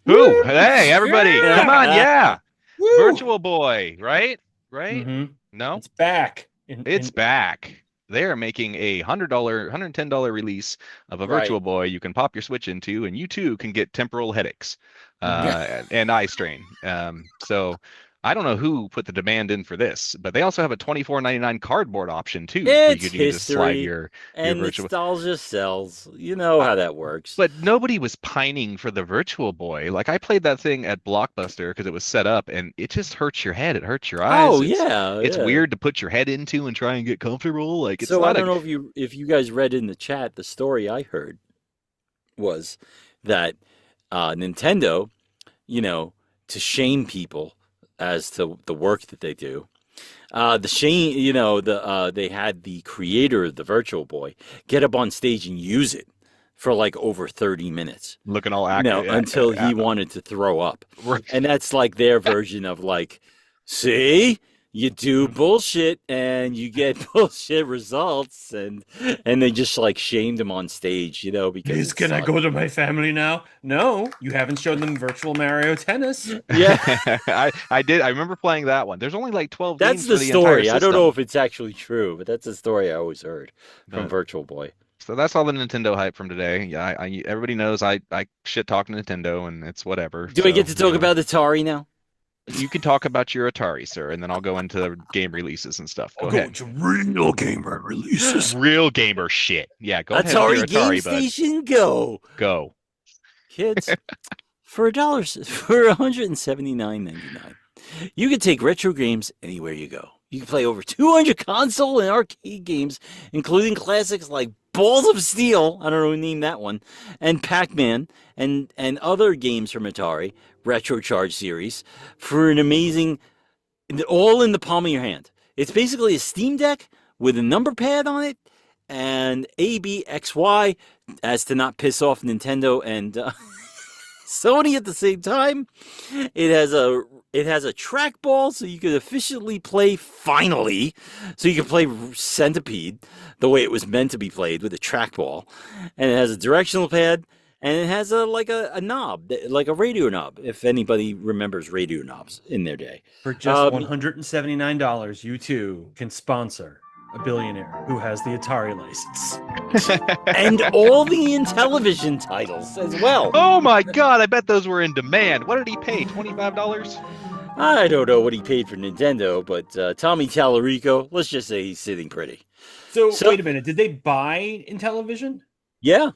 Who? Hey, everybody. Yeah. Come on, yeah. Woo! Virtual Boy, right? Mhm. No? It's back. It's back. They are making a $110 release of a Virtual Boy you can pop your Switch into, and you too can get temporal headaches and eye strain. So I don't know who put the demand in for this, but they also have a $24.99 cardboard option too. It's you can just slide history, your and Virtual. nostalgia sells. You know how that works. But nobody was pining for the Virtual Boy. Like I played that thing at Blockbuster because it was set up, and it just hurts your head. It hurts your eyes. Oh yeah, It's weird to put your head into and try and get comfortable. Like it's so not I don't know if you guys read in the chat. The story I heard was that Nintendo, to shame people as to the work that they do. They had the creator of the Virtual Boy get up on stage and use it for like over 30 minutes. Looking all active. Until he wanted to throw up. And that's like their version of like, see, you do bullshit and you get bullshit results, and they just like shamed him on stage, because Can I go to my family now? No, you haven't shown them Virtual Mario Tennis. Yeah. I did. I remember playing that one. There's only like 12 That's games the for the story. entire I don't system. know if it's actually true, but that's the story I always heard from Virtual Boy. So that's all the Nintendo hype from today. Yeah, everybody knows I shit talk Nintendo, and it's whatever. Do I get to talk about Atari now? You can talk about your Atari, sir, and then I'll go into game releases and stuff. Go ahead. to real gamer releases. Real gamer shit. Yeah, go ahead. Atari with Game your Atari, bud. Station, go. Go. Kids, for $179.99. You can take retro games anywhere you go. You can play over 200 console and arcade games, including classics like Balls of Steel, I don't know who named that one, and Pac-Man, and other games from Atari, Retro Charge series, for an amazing, all in the palm of your hand. It's basically a Steam Deck with a number pad on it, and A, B, X, Y, as to not piss off Nintendo and Sony at the same time. It has a trackball, so you could efficiently play finally. So you can play Centipede the way it was meant to be played, with a trackball, and it has a directional pad, and it has a knob, like a radio knob. If anybody remembers radio knobs in their day, For just $179, you too can sponsor a billionaire who has the Atari license. and all the Intellivision titles as well. Oh my God! I bet those were in demand. What did he pay? $25? I don't know what he paid for Nintendo, but Tommy Tallarico, let's just say he's sitting pretty. So wait a minute, did they buy Intellivision? Yeah.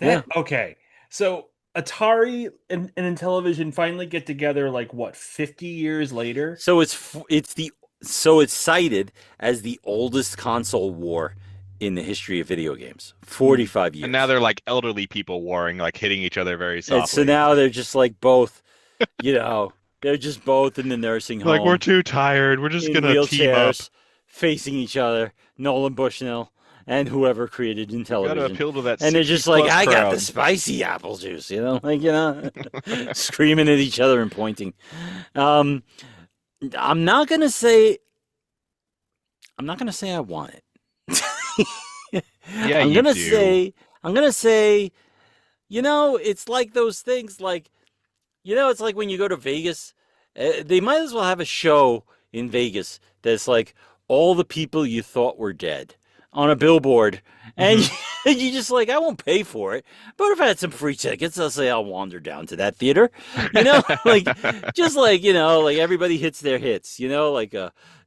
Okay. So Atari and Intellivision finally get together, like what, 50 years later? So it's cited as the oldest console war in the history of video games. 45 years. And now they're like elderly people warring, like hitting each other very softly. And so now they're just like both, they're just both in the nursing home. Like, we're too tired. We're just going to team up. Facing each other, Nolan Bushnell and whoever created Intellivision. Got to appeal to that. And they're just like, I got the spicy apple juice, screaming at each other and pointing. I'm not gonna say I want it. Yeah, I'm gonna say, it's like those things, like, it's like when you go to Vegas, they might as well have a show in Vegas that's like all the people you thought were dead on a billboard, and you just like, I won't pay for it, but if I had some free tickets, I'll say I'll wander down to that theater, like, just like, like everybody hits their hits, like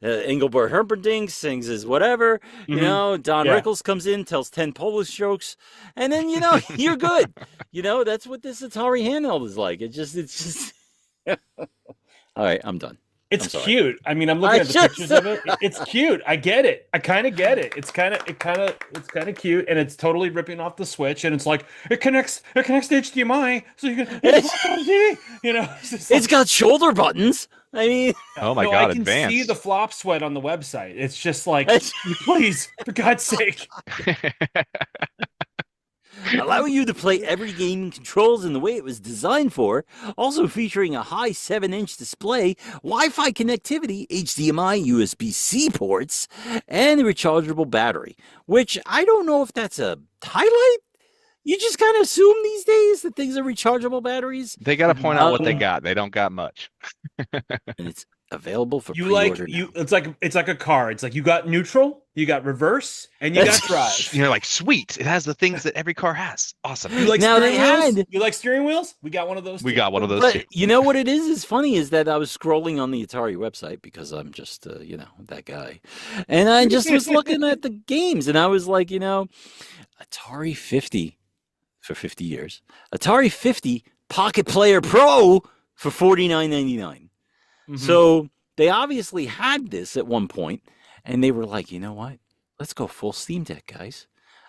Engelbert Humperdinck sings his whatever, Don Rickles comes in, tells 10 Polish jokes, and then, you're good. That's what this Atari handheld is like. It's just all right, I'm done. It's cute. I mean, I'm looking at the pictures of it. It's cute. I get it. I kind of get it. It's kind of cute, and it's totally ripping off the Switch. And it's like it connects to HDMI, so you can. It's got shoulder buttons. I mean, oh my God! I can advanced. see the flop sweat on the website. It's just like, please, for God's sake. Allowing you to play every game and controls in the way it was designed for, also featuring a high 7-inch display, Wi-Fi connectivity, HDMI, USB-C ports, and a rechargeable battery, which I don't know if that's a highlight. You just kind of assume these days that things are rechargeable batteries. They got to point out what they got. They don't got much. And it's available for pre-order now. It's like a car. It's like you got neutral, you got reverse, and you got drive. You're like, sweet. It has the things that every car has. Awesome. You like steering wheels? You like steering wheels? We got one of those. We got one of those but too. You know what it is funny is that I was scrolling on the Atari website because I'm just that guy, and I just was looking at the games, and I was like, Atari 50 for 50 years, Atari 50 Pocket Player Pro for $49.99. So they obviously had this at one point, and they were like, you know what? Let's go full Steam Deck, guys.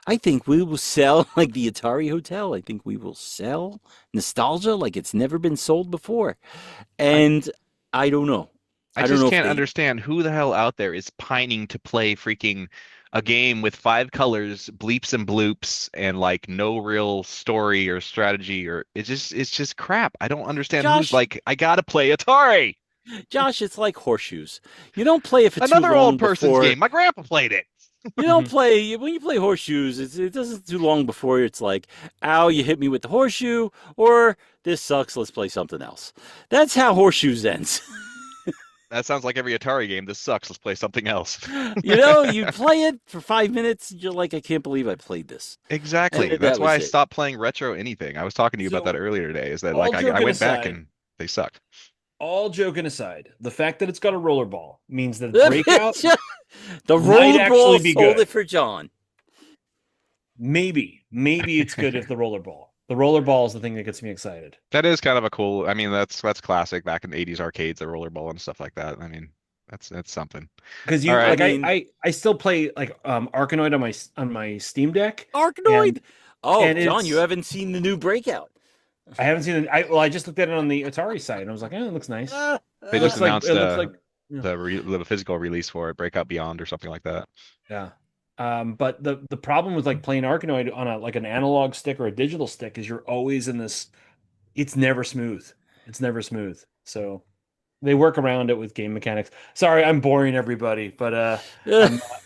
I think we will sell like the Atari Hotel. I think we will sell nostalgia like it's never been sold before. And I don't know. I just can't understand who the hell out there is pining to play freaking a game with 5 colors, bleeps and bloops, and like no real story or strategy, or it's just crap. I don't understand who's like, I gotta play Atari. Josh, it's like horseshoes. You don't play if it's another too long old person's game. My grandpa played it. You don't play when you play horseshoes. It doesn't too long before it's like, ow, you hit me with the horseshoe, or this sucks. Let's play something else. That's how horseshoes ends. That sounds like every Atari game. This sucks. Let's play something else. You play it for 5 minutes, and you're like, I can't believe I played this. Exactly. That's why I stopped playing retro anything. I was talking to you about that earlier today. Is that like I went back and they sucked. All joking aside, the fact that it's got a rollerball means that Breakout the rollerball sold it for John. Maybe it's good if the rollerball. The rollerball is the thing that gets me excited. That is kind of a cool. I mean, that's classic back in the '80s arcades, the rollerball and stuff like that. I mean, that's something. Because All you right. like, I mean- I still play like Arkanoid on my Steam Deck. Arkanoid. Oh, and John, you it's- haven't seen the new Breakout. I haven't seen it. I just looked at it on the Atari site and I was like, it looks nice. Ah, They It just looks like announced it looks like yeah. the physical release for it, Breakout Beyond or something like that. Yeah. But the problem with like playing Arkanoid on a like an analog stick or a digital stick is you're always in this. It's never smooth. It's never smooth. So they work around it with game mechanics. Sorry, I'm boring everybody, but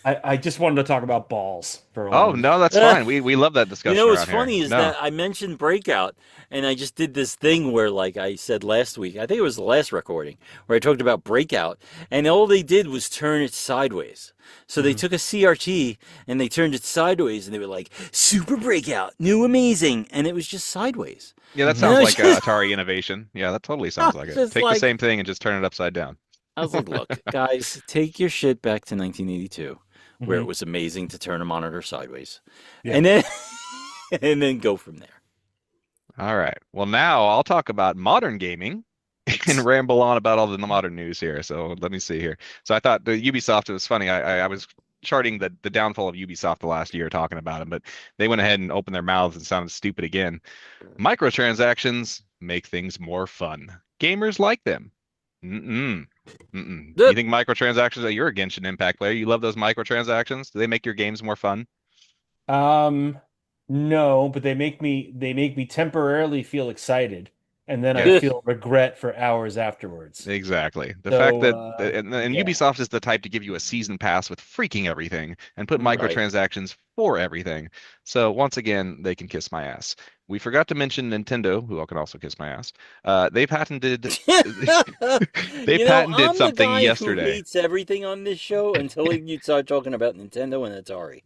I just wanted to talk about balls for a Oh moment. no, that's fine. We love that discussion. You know what's around here. funny is No. that I mentioned Breakout, and I just did this thing where, like I said last week, I think it was the last recording, where I talked about Breakout, and all they did was turn it sideways. So they took a CRT and they turned it sideways, and they were like, Super Breakout, new amazing, and it was just sideways. Yeah, that You sounds know, like just- Atari innovation. Yeah, that totally sounds like it. just Take the like- same thing and just turn it upside down. I was like, look, guys, take your shit back to 1982, where Mhm. it was amazing to turn a monitor sideways, Yeah. and then and then go from there. All right. Well, now I'll talk about modern gaming and ramble on about all the modern news here. So let me see here. So I thought the Ubisoft, it was funny. I was charting the downfall of Ubisoft the last year talking about it, but they went ahead and opened their mouths and sounded stupid again. Microtransactions make things more fun. Gamers like them. Mm-mm. Mm-mm. You think microtransactions, you're a Genshin Impact player. You love those microtransactions? Do they make your games more fun? No, but they make me temporarily feel excited, and then Yeah. I feel regret for hours afterwards. Exactly. The So, fact that and yeah. Ubisoft is the type to give you a season pass with freaking everything and put Right. microtransactions for everything. So once again, they can kiss my ass. We forgot to mention Nintendo, who can also kiss my ass. They patented They patented I'm something the guy yesterday. Who hates everything on this show until you start talking about Nintendo and Atari.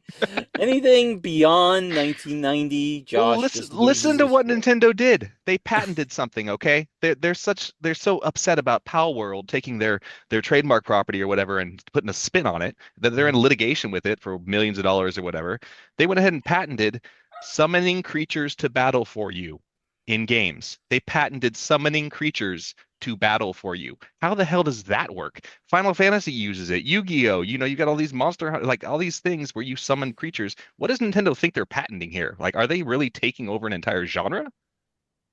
Anything beyond 1990, Josh. Well, just listen to loses what respect. Nintendo did. They patented something, okay? They're so upset about Pal World taking their trademark property or whatever and putting a spin on it that they're in litigation with it for millions of dollars or whatever. They went ahead and patented summoning creatures to battle for you in games. They patented summoning creatures to battle for you. How the hell does that work? Final Fantasy uses it. Yu-Gi-Oh! You got all these like all these things where you summon creatures. What does Nintendo think they're patenting here? Like, are they really taking over an entire genre?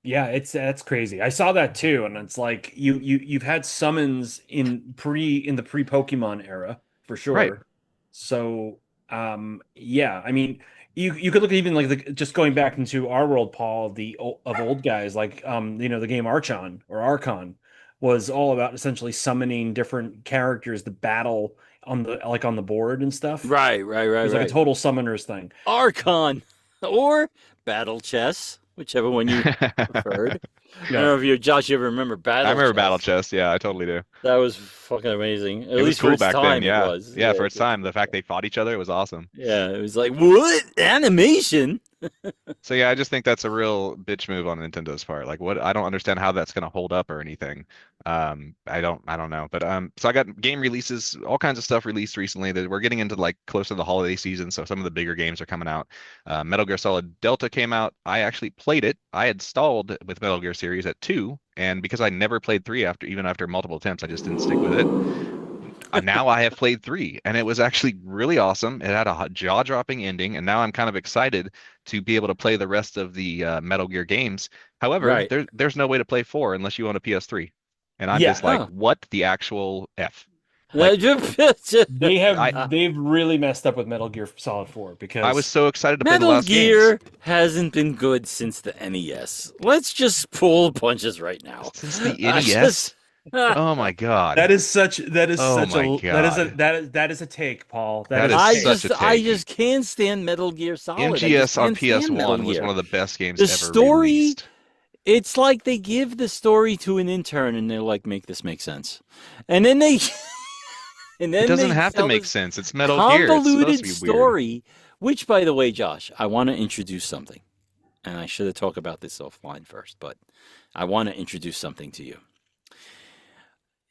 Yeah, that's crazy. I saw that too, and it's like you've had summons in the pre-Pokemon era for sure. Right. So yeah, I mean you could look at even like just going back into our world, Paul, of old guys like the game Archon or Archon was all about essentially summoning different characters to battle on the board and stuff. Right. It was like a total summoners thing. Archon or Battle Chess, whichever one you preferred. I don't know if Josh, you ever remember Battle I remember Chess? Battle Chess. Yeah, I totally do. That was fucking amazing. At It was least cool for its back time, then. Yeah. it was. Yeah, for its time, the fact they fought each other, it was awesome. Yeah, it was like, what? Animation? So yeah, I just think that's a real bitch move on Nintendo's part. Like, what? I don't understand how that's going to hold up or anything. I don't know. But so I got game releases, all kinds of stuff released recently. That we're getting into like close to the holiday season, so some of the bigger games are coming out. Metal Gear Solid Delta came out. I actually played it. I had stalled with Metal Gear series at 2, and because I never played 3 even after multiple attempts, I just didn't stick with it. Now I have played 3, and it was actually really awesome. It had a jaw-dropping ending, and now I'm kind of excited to be able to play the rest of the Metal Gear games. However, Right. there's no way to play 4 unless you own a PS3, and I'm Yeah. just like, Huh. what the actual F? Like, They've really messed up with Metal Gear Solid 4 because I was so excited to play the Metal last Gear games. hasn't been good since the NES. Let's just pull punches right now. Since the I NES? just- Oh my god. that is such Oh that my God. that is a take, Paul. That is I such just a I take. just can't stand Metal Gear Solid. I just MGS on can't stand Metal PS1 was Gear. one of the best games The ever story- released. It's like they give the story to an intern and they're like, make this make sense. And then they and then It doesn't they have to tell make this sense. It's Metal Gear. It's supposed convoluted to be weird. story, which by the way, Josh, I want to introduce something. And I should have talked about this offline first, but I want to introduce something to you.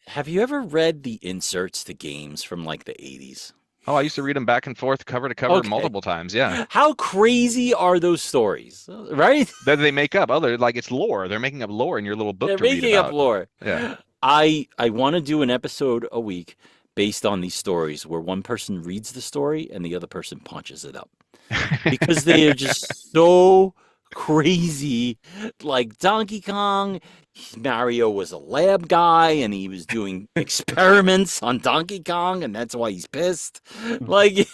Have you ever read the inserts to games from like the 80s? Oh, I used to read them back and forth, cover to cover, Okay. multiple times. Yeah. How crazy are those stories, right? That they make up. Oh, they're like it's lore. They're making up lore in your little book They're to read making up about. lore. Yeah. I want to do an episode a week based on these stories where one person reads the story and the other person punches it up because they are just so crazy. Like Donkey Kong, Mario was a lab guy and he was doing experiments on Donkey Kong, and that's why he's pissed. Like,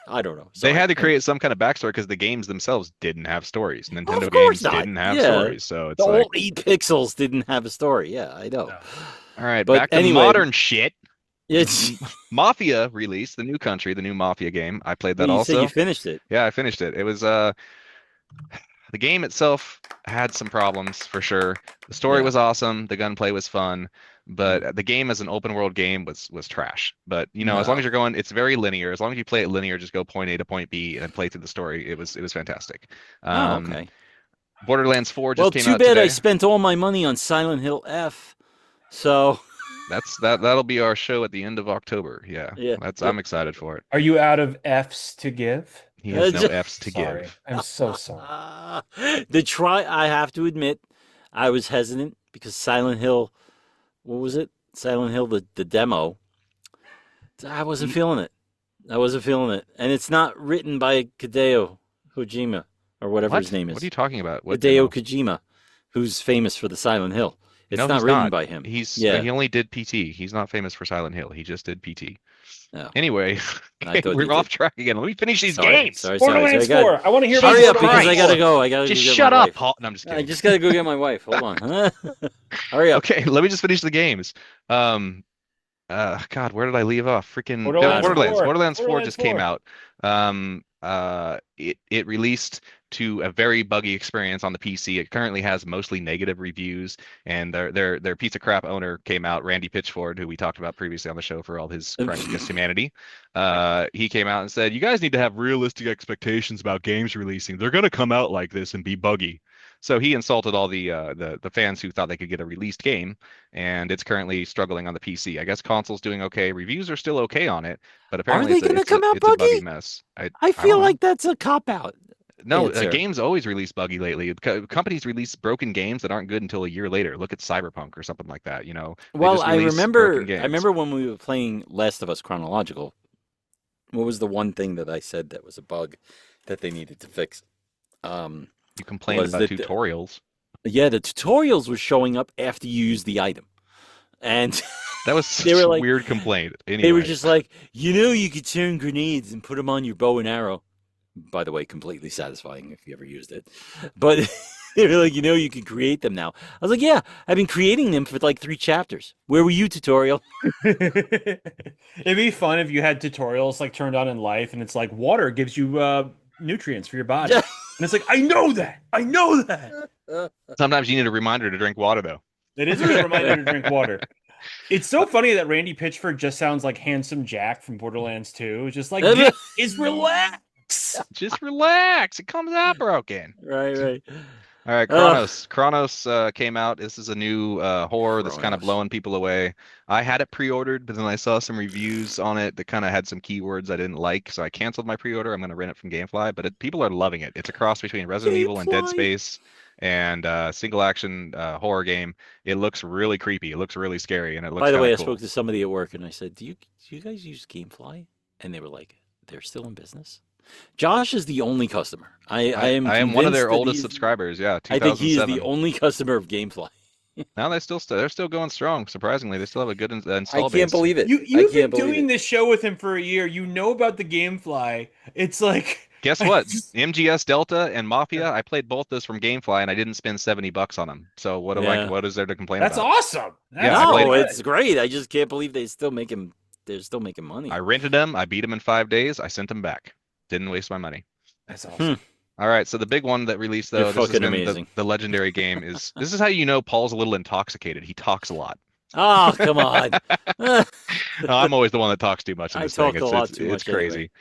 I don't know. They Sorry. had to create some kind of backstory because the games themselves didn't have stories. Nintendo Of course games not. didn't have Yeah. stories, so it's The like, old 8 pixels didn't have a story. Yeah, I know. No. all right, But back to anyway- modern shit. It's Mafia released the new country, the new Mafia game. I played that you also. said you finished it. Yeah, I finished it. It was the game itself had some problems for sure. The story Yeah. was awesome, the gunplay was fun, but the game as an open world game was trash. But you know, as long No. as you're going, it's very linear. As long as you play it linear, just go point A to point B and play through the story. It was fantastic. Oh, okay. Borderlands 4 just Well, came too out bad today. I spent all my money on Silent Hill F. So That'll be our show at the end of October. Yeah. Yeah. I'm excited for it. Are you out of F's to give? He has no just- F's to Sorry. give. I'm so sorry. I have to admit, I was hesitant because Silent Hill, what was it? Silent Hill, the demo. I wasn't feeling it. And it's not written by Hideo Kojima or whatever his name is. What are you talking about? What Hideo demo? Kojima, who's famous for the Silent Hill. It's No, not he's written not. by him. He only did PT. He's not famous for Silent Hill. He just did PT. Oh. Anyway, I thought we're he off did. track again. Let me finish these Sorry, games. sorry. Borderlands I got- 4. I want to hear about Hurry up because Christ. I gotta go. Just go get shut my up, wife. Paul. No, I'm just I kidding. just gotta go get my wife. Hold on. Hurry up. Okay, let me just finish the games. God, where did I leave off? Freaking Borderlands 4. Borderlands 4 just came 4. out. It released to a very buggy experience on the PC. It currently has mostly negative reviews, and their piece of crap owner came out, Randy Pitchford, who we talked about previously on the show for all his crimes against humanity. He came out and said, "You guys need to have realistic expectations about games releasing. They're going to come out like this and be buggy." So he insulted all the fans who thought they could get a released game, and it's currently struggling on the PC. I guess console's doing okay. Reviews are still okay on it, but apparently they gonna come out it's a buggy buggy? mess. I don't feel know. like that's a cop out. No, answer. games always release buggy lately. Companies release broken games that aren't good until a year later. Look at Cyberpunk or something like that. You know. They Well, just I release remember. broken games. I remember when we were playing Last of Us Chronological. What was the one thing that I said that was a bug that they needed to fix? You complained was about that- tutorials. Yeah, the tutorials were showing up after you used the item, and That was such They were a like- weird complaint. Anyway. they were just like, you could turn grenades and put them on your bow and arrow. By the way, completely satisfying if you ever used it. But they were like, you can create them now. I was like, yeah, I've been creating them for like 3 chapters. Where were you, tutorial? It'd be fun if you had tutorials like turned on in life, and it's like water gives you nutrients for your body. And it's like, I know that. Sometimes you need a reminder to drink water, though. It is a good reminder to drink water. It's so funny that Randy Pitchford just sounds like Handsome Jack from Borderlands 2. Just like, this is relax. Just relax. It comes out broken. Right. All right, Chronos. Chronos came out. This is a new horror that's kind of Chronos. blowing people away. I had it pre-ordered, but then I saw some reviews on it that kind of had some keywords I didn't like, so I canceled my pre-order. I'm going to rent it from GameFly, but people are loving it. It's a cross between Resident Evil and Dead GameFly. Space, and single action horror game. It looks really creepy. It looks really scary, and it looks. By the way, I cool. spoke to somebody at work and I said, do you guys use GameFly? And they were like, they're still in business. Josh is the only customer. I am one of their convinced that oldest he's- subscribers. Yeah, I think he is 2007. the only customer of GameFly. Now they're still going strong. Surprisingly, they still have a good install I base. can't believe it. You've I been can't believe doing it. this show with him for a year. You know about the GameFly. It's like, Guess what? MGS Delta and Mafia. I played both those from GameFly, and I didn't spend $70 on them. So what Yeah. what is there to complain that's about? awesome. Yeah, I played No, it. it's great. I just can't believe they're still making money. I rented them. I beat them in 5 days. I sent them back. Didn't waste my money. That's awesome. All right, so the big one that released They're though, this has fucking been amazing. the legendary game is. This is how you know Paul's a little intoxicated. He talks a lot. Oh, come on. I'm always the one that talks too much in I this talk thing. a It's, lot it's, too it's much crazy.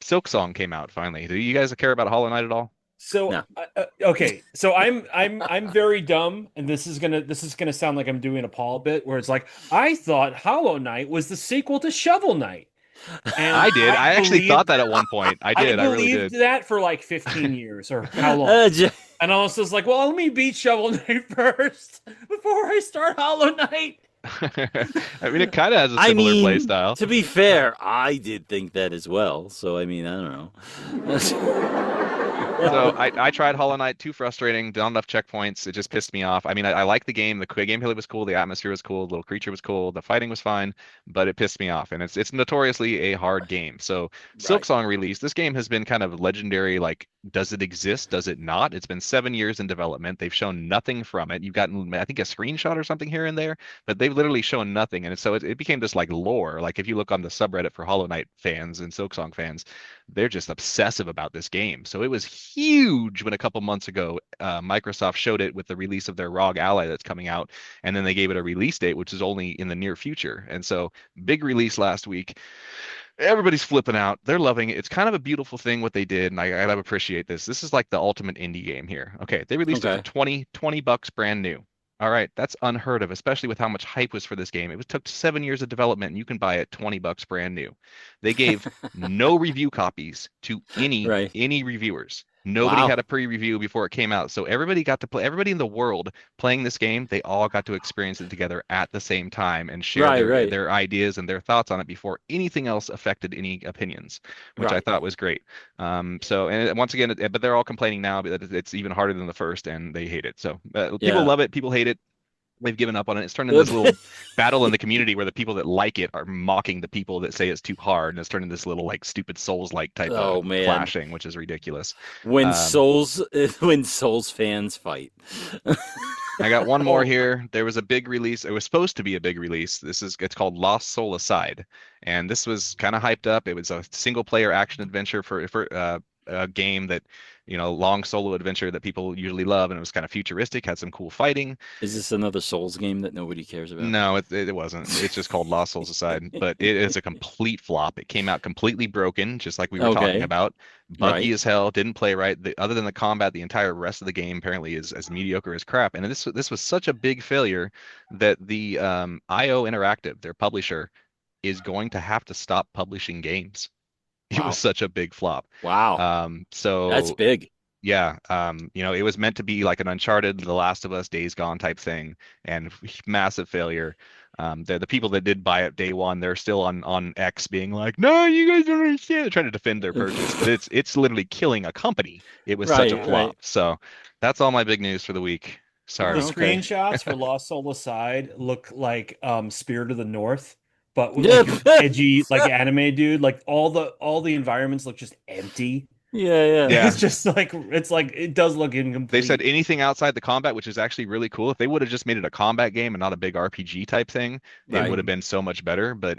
Silk Song came out finally. Do you guys care about Hollow Knight at all? So No. okay, so I'm very dumb, and this is gonna sound like I'm doing a Paul bit where it's like, I thought Hollow Knight was the sequel to Shovel Knight, And I did. I actually believed- thought that at one point. I did. I really believed did. that for like 15 years or how long. And I was just like, well, let me beat Shovel Knight first before I start Hollow Knight. I mean, it kind of has a similar play style. To be fair, I did think that as well. So I mean, I don't know. So I tried Hollow Knight, too frustrating, not enough checkpoints. It just pissed me off. I mean, I like the game. The gameplay was cool. The atmosphere was cool. The little creature was cool. The fighting was fine, but it pissed me off. And it's notoriously a hard game. So Silksong release, this game has been kind of legendary. Like, does it exist? Does it not? It's been 7 years in development. They've shown nothing from it. You've gotten, I think, a screenshot or something here and there, but they've literally shown nothing. And so it became just like lore. Like, if you look on the subreddit for Hollow Knight fans and Silksong fans, they're just obsessive about this game. So it was huge when a couple months ago Microsoft showed it with the release of their ROG Ally that's coming out, and then they gave it a release date, which is only in the near future. And so big release last week. Everybody's flipping out. They're loving it. It's kind of a beautiful thing what they did, and I gotta appreciate this. This is like the ultimate indie game here. Okay, they released it for $20 brand new. All right, that's unheard of, especially with how much hype was for this game. It took 7 years of development, and you can buy it $20 brand new. They gave no review copies to any reviewers. Nobody had a pre-review before it came out, so everybody got to play. Everybody in the world playing this game, they all got to experience it together at the same time and share their ideas and their thoughts on it before anything else affected any opinions, which I thought was great. So, and once again, but they're all complaining now that it's even harder than the first, and they hate it. So people love it, people hate it. They've given up on it. It's turned into this little battle in the community where the people that like it are mocking the people that say it's too hard, and it's turned into this little like stupid Souls-like type of clashing, which is ridiculous. When Souls fans fight. I got one more here. There was a big release. It was supposed to be a big release. It's called Lost Soul Aside, and this was kind of hyped up. It was a single-player action adventure for a game that, you know, long solo adventure that people usually love, and it was kind of futuristic, had some cool fighting. Is this another Souls game that nobody cares about? No, it wasn't. It's just called Lost Souls Aside, but it is a complete flop. It came out completely broken, just like we were talking about. Buggy as hell, didn't play right. Other than the combat, the entire rest of the game apparently is as mediocre as crap. And this was such a big failure that the IO Interactive, their publisher, is going to have to stop publishing games. It was such a big flop. Wow. So that's big. Yeah. You know, it was meant to be like an Uncharted, The Last of Us, Days Gone type thing, and massive failure. The people that did buy it day one, they're still on X being like, no, you guys don't understand. They're trying to defend their purchase, but it's literally killing a company. It was such a flop. So that's all my big news for the week. Sorry. The screenshots for Lost Soul Aside look like Spirit of the North, but with like edgy, like anime dude. Like all the environments look just empty. Yeah. It's just like it does look incomplete. They said anything outside the combat, which is actually really cool. If they would have just made it a combat game and not a big RPG type thing, it would have been so much better. But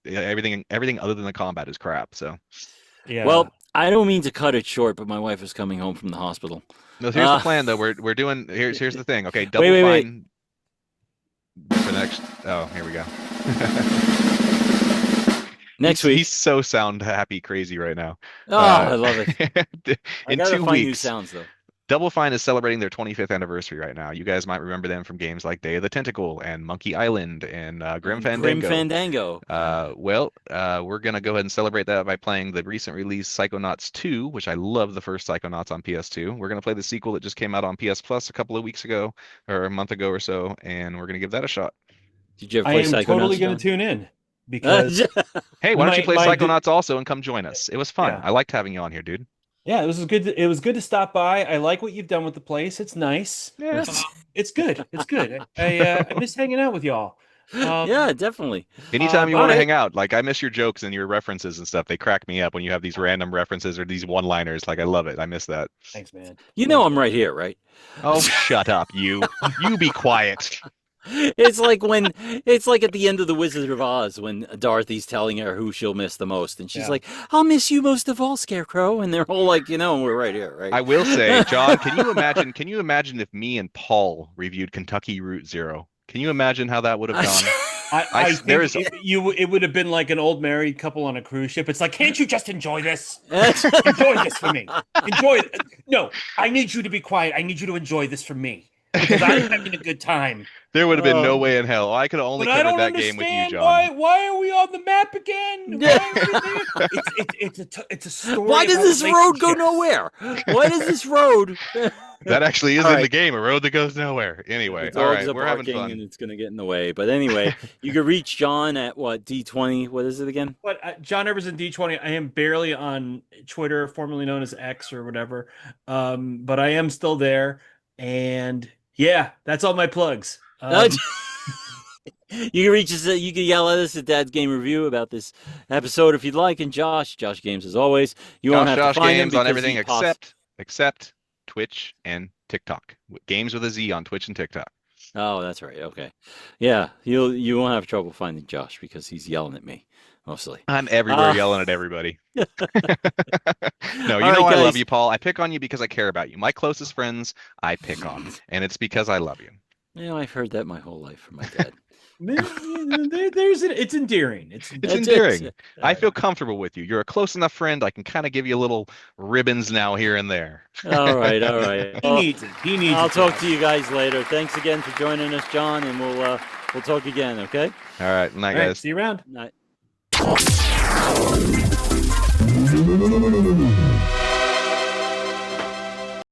everything other than the combat is crap. So yeah. Well, I don't mean to cut it short, but my wife is coming home from the hospital. No, here's the plan though. We're doing here's the thing. Okay, double fine for next. Oh, here we go. Next week. He's so sound happy crazy right now. Oh, I love it. In I 2 find weeks. new sounds though. Double Fine is celebrating their 25th anniversary right now. You guys might remember them from games like Day of the Tentacle and Monkey Island and Grim Fandango. We're going to go ahead and celebrate that by playing the recent release Psychonauts 2, which I love the first Psychonauts on PS2. We're going to play the sequel that just came out on PS Plus a couple of weeks ago, or a month ago or so, and we're going to give that a shot. Did you ever play Psychonauts? I am totally going to tune in. Because hey, why don't you play Psychonauts also and come join us? It was fun. Yeah. I liked having you on here, dude. Yeah, it was good. It was good to stop by. I like what you've done with the place. It's nice. Yeah. It's good. It's good. I miss hanging out with y'all. Yeah, definitely. Anytime you want to hang out, like I miss your jokes and your references and stuff. They crack me up when you have these random references or these one-liners. Like I love it. I miss that. Thanks, man. You know I'm right here, right? Oh, shut up, you. You be quiet. It's like at the end of The Wizard of Oz when Dorothy's telling her who she'll miss the most, and she's like, "I'll miss you most of all, Scarecrow," and they're all like, we're right here, right? I will say, John, can you imagine if me and Paul reviewed Kentucky Route Zero? Can you imagine how that would have gone? I think it would have been like an old married couple on a cruise ship. It's like, can't you just enjoy this? Enjoy this for me. Enjoy it. No, I need you to be quiet. I need you to enjoy this for me. because I'm having a good time. There would have been no way in hell. I could have only But I covered don't that game with you, understand John. why are we on the map again? Why are we there? It's a story. Why does about this road go relationships. nowhere? Why does this road? That actually is All in right. the game, a road that goes nowhere. Anyway, The all dogs right, are we're having barking fun. and it's going to get in the way. But anyway, you can reach John at what, D20? What is it again? But John Everson D20. I am barely on Twitter, formerly known as X or whatever. But I am still there. And yeah, that's all my plugs. You can reach us. You can yell at us at Dad's Game Review about this episode if you'd like. And Josh Games as always. You won't have to find him Games on because everything he except Twitch and TikTok. Games with a Z on Twitch and TikTok. Oh, that's right. Okay, yeah, you won't have trouble finding Josh because he's yelling at me mostly. I'm everywhere yelling at everybody. No, you All know right, I love guys. you, Paul. I pick on you because I care about you. My closest friends, I pick on, and it's because I love you. Yeah, I've heard that my whole life from my dad. It's endearing. It's That's endearing. it. I feel comfortable with you. You're a close enough friend. I can kind of give you little ribbons now here and there. All right, all right. He needs it. He needs I'll it. talk to you guys later. Thanks again for joining us, John, and we'll talk again. Okay. All right, night, All right, guys. see you around. Night.